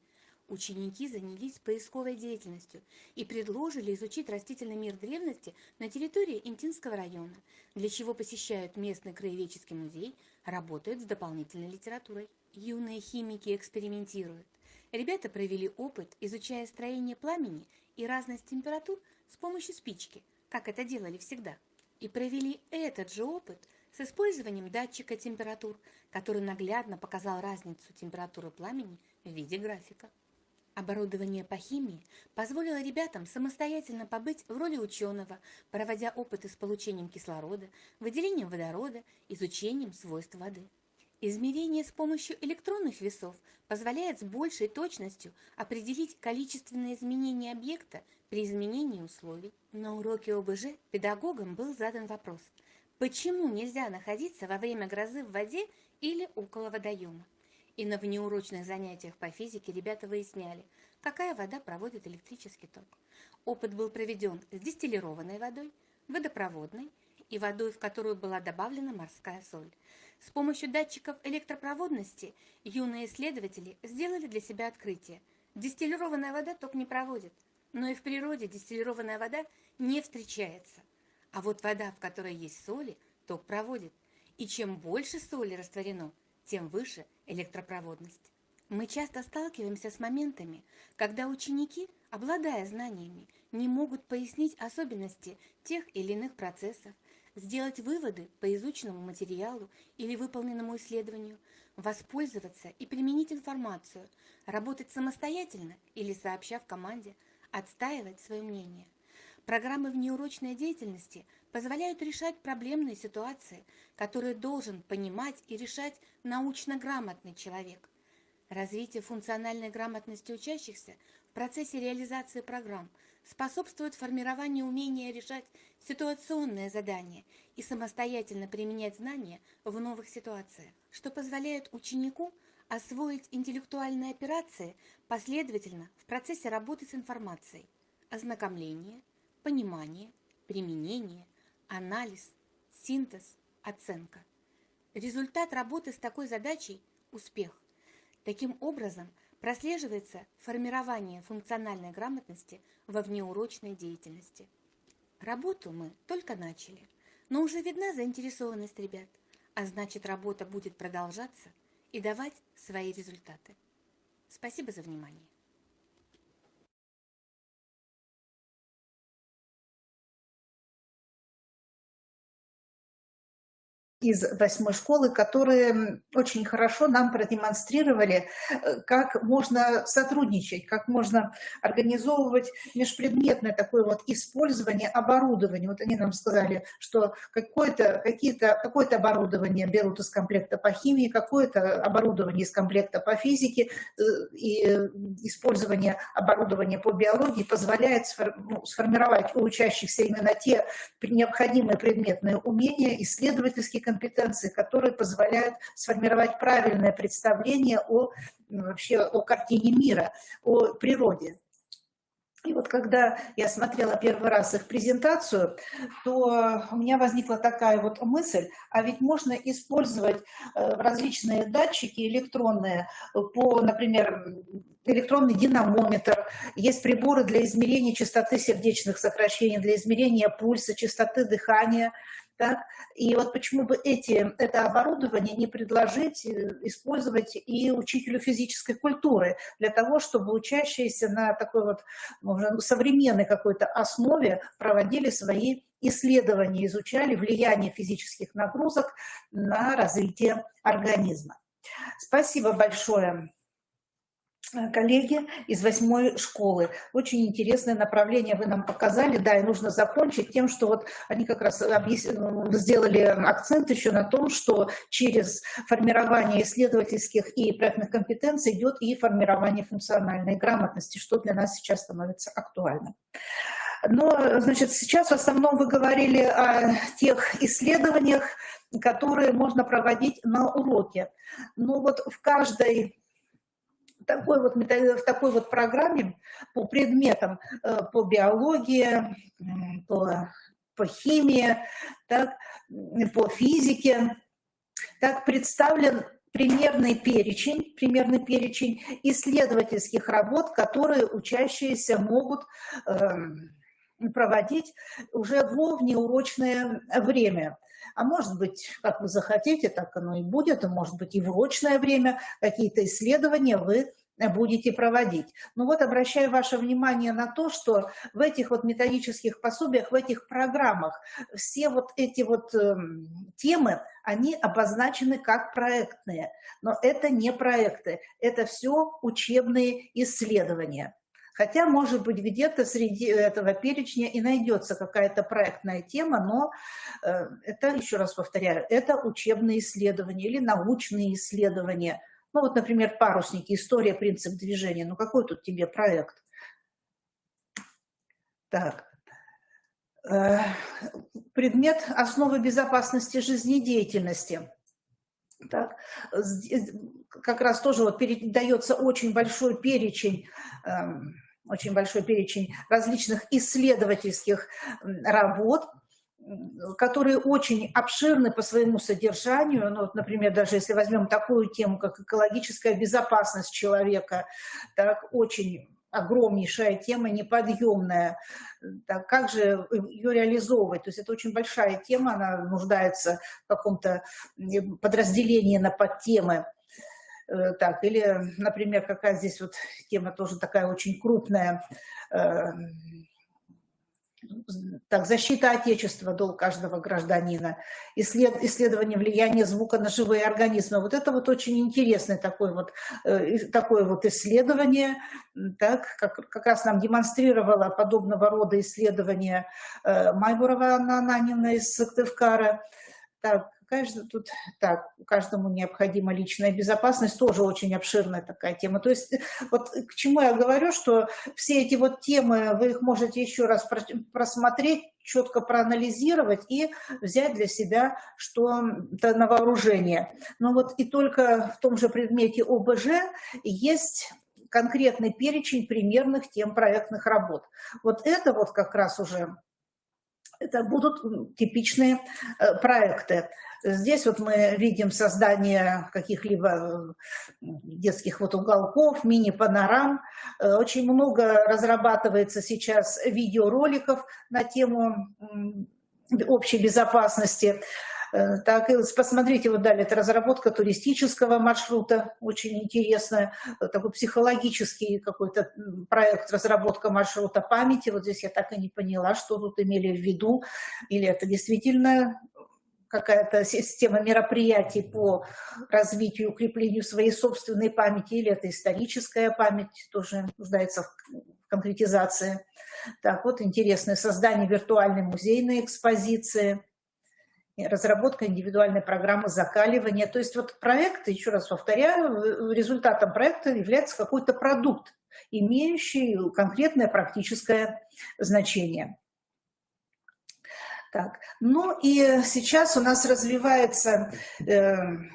Speaker 8: Ученики занялись поисковой деятельностью и предложили изучить растительный мир древности на территории Интинского района, для чего посещают местный краеведческий музей, работают с дополнительной литературой. Юные химики экспериментируют. Ребята провели опыт, изучая строение пламени и разность температур с помощью спички, как это делали всегда. И провели этот же опыт с использованием датчика температур, который наглядно показал разницу температуры пламени в виде графика. Оборудование по химии позволило ребятам самостоятельно побыть в роли ученого, проводя опыты с получением кислорода, выделением водорода, изучением свойств воды. Измерение с помощью электронных весов позволяет с большей точностью определить количественные изменения объекта при изменении условий. На уроке ОБЖ педагогам был задан вопрос: почему нельзя находиться во время грозы в воде или около водоема? И на внеурочных занятиях по физике ребята выясняли, какая вода проводит электрический ток. Опыт был проведен с дистиллированной водой, водопроводной и водой, в которую была добавлена морская соль. С помощью датчиков электропроводности юные исследователи сделали для себя открытие. Дистиллированная вода ток не проводит, но и в природе дистиллированная вода не встречается. А вот вода, в которой есть соли, ток проводит. И чем больше соли растворено, тем выше электропроводность. Мы часто сталкиваемся с моментами, когда ученики, обладая знаниями, не могут пояснить особенности тех или иных процессов, сделать выводы по изученному материалу или выполненному исследованию, воспользоваться и применить информацию, работать самостоятельно или сообща в команде, отстаивать свое мнение. Программы внеурочной деятельности позволяют решать проблемные ситуации, которые должен понимать и решать научно грамотный человек. Развитие функциональной грамотности учащихся в процессе реализации программ способствует формированию умения решать ситуационные задания и самостоятельно применять знания в новых ситуациях, что позволяет ученику освоить интеллектуальные операции последовательно в процессе работы с информацией: ознакомление, понимание, применение, анализ, синтез, оценка. Результат работы с такой задачей – успех. Таким образом, прослеживается формирование функциональной грамотности во внеурочной деятельности. Работу мы только начали, но уже видна заинтересованность ребят, а значит, работа будет продолжаться и давать свои результаты. Спасибо за внимание.
Speaker 1: Из 8-й школы, которые очень хорошо нам продемонстрировали, как можно сотрудничать, как можно организовывать межпредметное такое вот использование оборудования. Вот они нам сказали, что какое-то оборудование берут из комплекта по химии, какое-то оборудование из комплекта по физике, и использование оборудования по биологии позволяет сформировать у учащихся именно те необходимые предметные умения, исследовательские компетенции, которые позволяют сформировать правильное представление вообще о картине мира, о природе. И вот когда я смотрела первый раз их презентацию, то у меня возникла такая вот мысль, а ведь можно использовать различные датчики электронные, например, электронный динамометр, есть приборы для измерения частоты сердечных сокращений, для измерения пульса, частоты дыхания. Так? И вот почему бы это оборудование не предложить использовать и учителю физической культуры, для того, чтобы учащиеся на такой вот современной какой-то основе проводили свои исследования, изучали влияние физических нагрузок на развитие организма. Спасибо большое, коллеги из 8-й школы. Очень интересное направление вы нам показали. Да, и нужно закончить тем, что вот они как раз сделали акцент еще на том, что через формирование исследовательских и проектных компетенций идет и формирование функциональной грамотности, что для нас сейчас становится актуальным. Но, значит, сейчас в основном вы говорили о тех исследованиях, которые можно проводить на уроке. Но вот в такой вот программе по предметам, по биологии, по химии, так, по физике, так представлен примерный перечень исследовательских работ, которые учащиеся могут проводить уже во внеурочное время. А может быть, как вы захотите, так оно и будет, а может быть и в урочное время какие-то исследования вы будете проводить. Но вот обращаю ваше внимание на то, что в этих вот методических пособиях, в этих программах все вот эти вот темы, они обозначены как проектные. Но это не проекты, это все учебные исследования. Хотя, может быть, где-то среди этого перечня и найдется какая-то проектная тема, но это, еще раз повторяю, это учебные исследования или научные исследования. Ну вот, например, парусники, история, принцип движения. Ну какой тут тебе проект? Так. Предмет основы безопасности жизнедеятельности. Так. Как раз тоже вот дается очень большой перечень различных исследовательских работ, которые очень обширны по своему содержанию. Ну, вот, например, даже если возьмем такую тему, как экологическая безопасность человека, так, очень огромнейшая тема, неподъемная. Так, как же ее реализовывать? То есть это очень большая тема, она нуждается в каком-то подразделении на подтемы. Так, или, например, какая здесь вот тема тоже такая очень крупная, Так, защита Отечества, долг каждого гражданина, исследование влияния звука на живые организмы. Вот это вот очень интересное такое вот исследование, так, как раз нам демонстрировала подобного рода исследования Майбурова Анна Ананьевна из Сыктывкара. Так, каждому необходима личная безопасность, тоже очень обширная такая тема. То есть вот к чему я говорю, что все эти вот темы, вы их можете еще раз просмотреть, четко проанализировать и взять для себя что-то на вооружение. Но вот и только в том же предмете ОБЖ есть конкретный перечень примерных тем проектных работ. Вот это вот как раз уже... Это будут типичные проекты. Здесь вот мы видим создание каких-либо детских вот уголков, мини-панорам. Очень много разрабатывается сейчас видеороликов на тему общей безопасности. Так, посмотрите, вот далее, это разработка туристического маршрута, очень интересная, такой психологический какой-то проект, разработка маршрута памяти. Вот здесь я так и не поняла, что тут имели в виду, или это действительно какая-то система мероприятий по развитию и укреплению своей собственной памяти, или это историческая память, тоже нуждается в конкретизации. Так, вот интересное создание виртуальной музейной экспозиции, разработка индивидуальной программы закаливания. То есть вот проект, еще раз повторяю, результатом проекта является какой-то продукт, имеющий конкретное практическое значение. Так, ну и сейчас у нас развивается в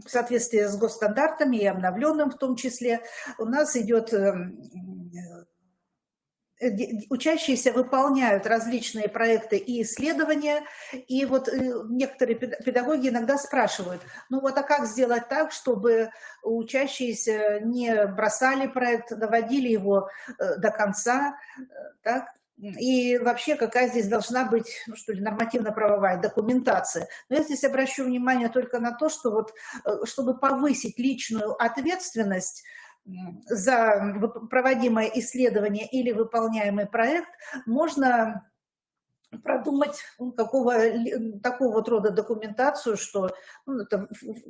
Speaker 1: соответствии с госстандартами и обновленным в том числе, у нас идет... Учащиеся выполняют различные проекты и исследования, и вот некоторые педагоги иногда спрашивают, ну вот а как сделать так, чтобы учащиеся не бросали проект, доводили его до конца, так? И вообще, какая здесь должна быть, ну, что ли, нормативно-правовая документация. Но я здесь обращу внимание только на то, что вот, чтобы повысить личную ответственность за проводимое исследование или выполняемый проект, можно продумать такого вот рода документацию, что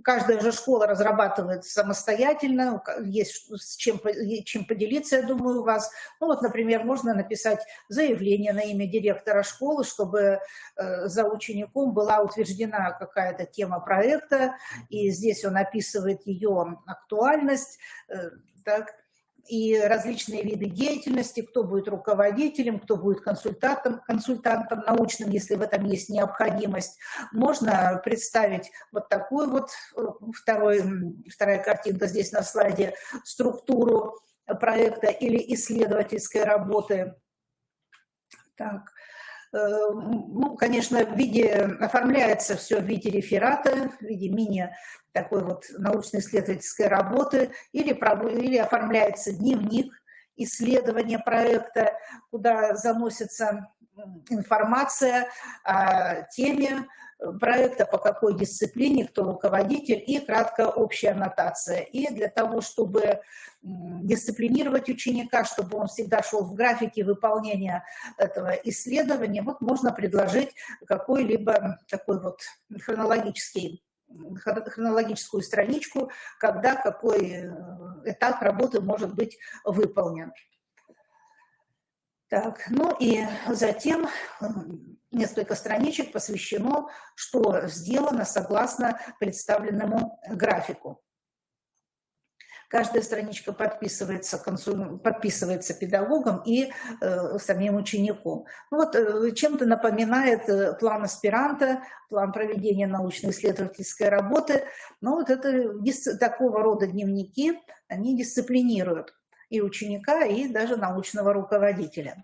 Speaker 1: каждая же школа разрабатывает самостоятельно, есть чем поделиться, я думаю, у вас. Ну вот, например, можно написать заявление на имя директора школы, чтобы за учеником была утверждена какая-то тема проекта, и здесь он описывает ее актуальность, так, и различные виды деятельности, кто будет руководителем, кто будет консультантом научным, если в этом есть необходимость. Можно представить вот такую вот, вторая картинка здесь на слайде, структуру проекта или исследовательской работы. Так. Ну, конечно, оформляется все в виде реферата, в виде такой вот научно-исследовательской работы, или оформляется дневник исследования проекта, куда заносится информация о теме проекта, по какой дисциплине, кто руководитель, и краткая общая аннотация. И для того, чтобы дисциплинировать ученика, чтобы он всегда шел в графике выполнения этого исследования, вот можно предложить какой-либо такой вот хронологическую страничку, когда какой этап работы может быть выполнен. Так, ну и затем несколько страничек посвящено, что сделано согласно представленному графику. Каждая страничка подписывается педагогом и самим учеником. Ну вот, чем-то напоминает план аспиранта, план проведения научно-исследовательской работы. Но вот это такого рода дневники, они дисциплинируют и ученика, и даже научного руководителя.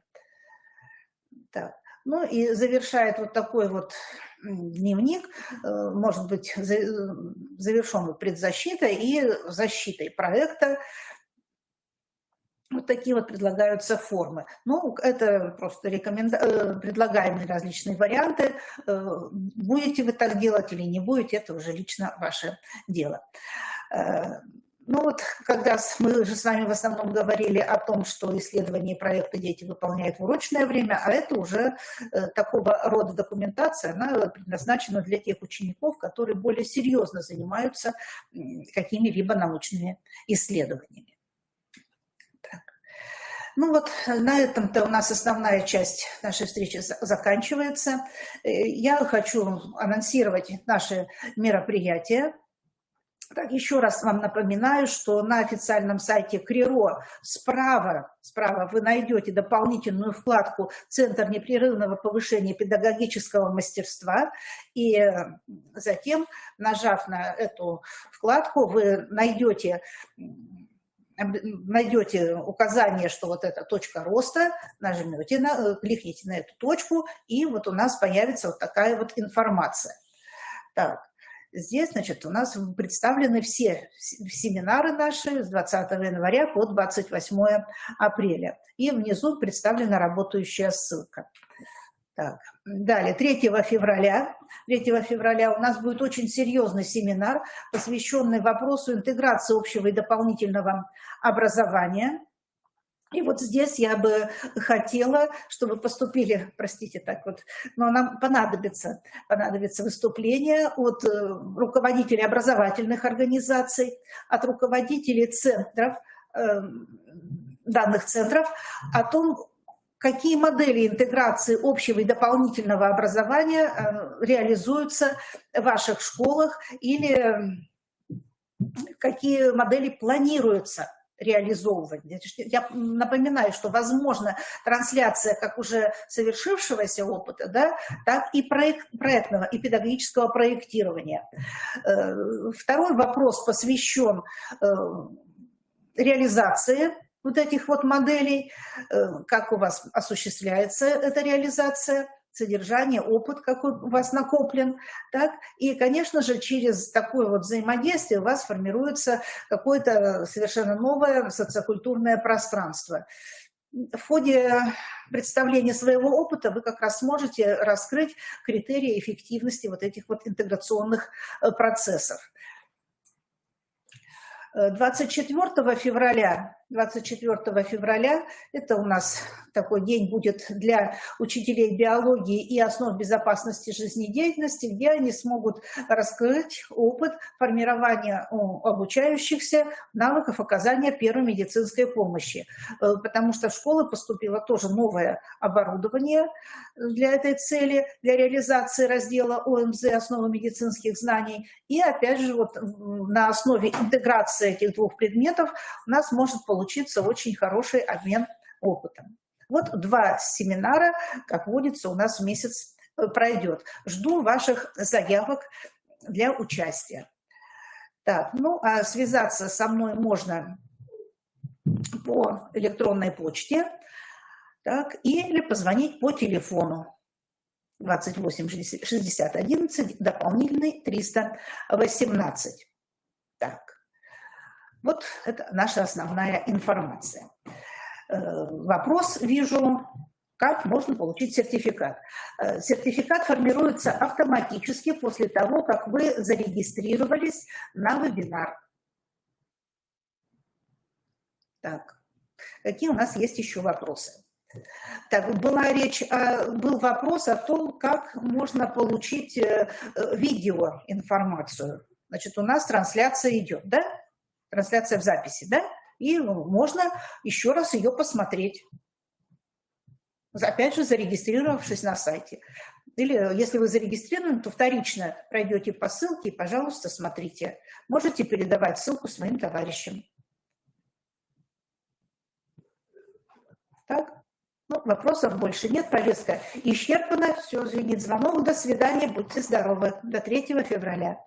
Speaker 1: Так. Ну и завершает вот такой вот дневник, может быть завершен предзащитой и защитой проекта. Вот такие вот предлагаются формы. Ну, это просто предлагаемые различные варианты. Будете вы так делать или не будете, это уже лично ваше дело. Ну вот, когда мы же с вами в основном говорили о том, что исследования и проекты дети выполняют в урочное время, а это уже такого рода документация, она предназначена для тех учеников, которые более серьезно занимаются какими-либо научными исследованиями. Так. Ну вот на этом-то у нас основная часть нашей встречи заканчивается. Я хочу анонсировать наши мероприятия. Так, еще раз вам напоминаю, что на официальном сайте КРИРО справа вы найдете дополнительную вкладку «Центр непрерывного повышения педагогического мастерства». И затем, нажав на эту вкладку, вы найдете указание, что вот эта точка роста, нажмете, кликните на эту точку, и вот у нас появится вот такая вот информация. Так. Здесь, значит, у нас представлены все семинары наши с 20 января по 28 апреля. И внизу представлена работающая ссылка. Так. Далее, 3 февраля у нас будет очень серьезный семинар, посвященный вопросу интеграции общего и дополнительного образования. И вот здесь я бы хотела, чтобы поступили, простите, так вот, но нам понадобится выступление от руководителей образовательных организаций, от руководителей центров, данных центров, о том, какие модели интеграции общего и дополнительного образования реализуются в ваших школах или какие модели планируются реализовывать. Я напоминаю, что возможно трансляция как уже совершившегося опыта, да, так и проектного и педагогического проектирования. Второй вопрос посвящен реализации вот этих вот моделей, как у вас осуществляется эта реализация, содержание, опыт, какой у вас накоплен. Так? И, конечно же, через такое вот взаимодействие у вас формируется какое-то совершенно новое социокультурное пространство. В ходе представления своего опыта вы как раз сможете раскрыть критерии эффективности вот этих вот интеграционных процессов. 24 февраля это у нас такой день будет для учителей биологии и основ безопасности жизнедеятельности, где они смогут раскрыть опыт формирования у обучающихся навыков оказания первой медицинской помощи. Потому что в школы поступило тоже новое оборудование для этой цели, для реализации раздела ОМЗ «Основы медицинских знаний». И опять же вот на основе интеграции этих двух предметов у нас может получиться очень хороший обмен опытом. Вот 2 семинара, как водится, у нас в месяц пройдет. Жду ваших заявок для участия. Так, ну а связаться со мной можно по электронной почте, так, или позвонить по телефону 28 60 11, дополнительный 318. Так. Вот это наша основная информация. Вопрос вижу, как можно получить сертификат. Сертификат формируется автоматически после того, как вы зарегистрировались на вебинар. Так, какие у нас есть еще вопросы? Так, был вопрос о том, как можно получить видеоинформацию. Значит, у нас трансляция идет, да? Трансляция в записи, да? И можно еще раз ее посмотреть. Опять же, зарегистрировавшись на сайте. Или если вы зарегистрированы, то вторично пройдете по ссылке и, пожалуйста, смотрите. Можете передавать ссылку своим товарищам. Так? Ну, вопросов больше нет. Повестка исчерпана. Все, звенит звонок. До свидания. Будьте здоровы. До 3 февраля.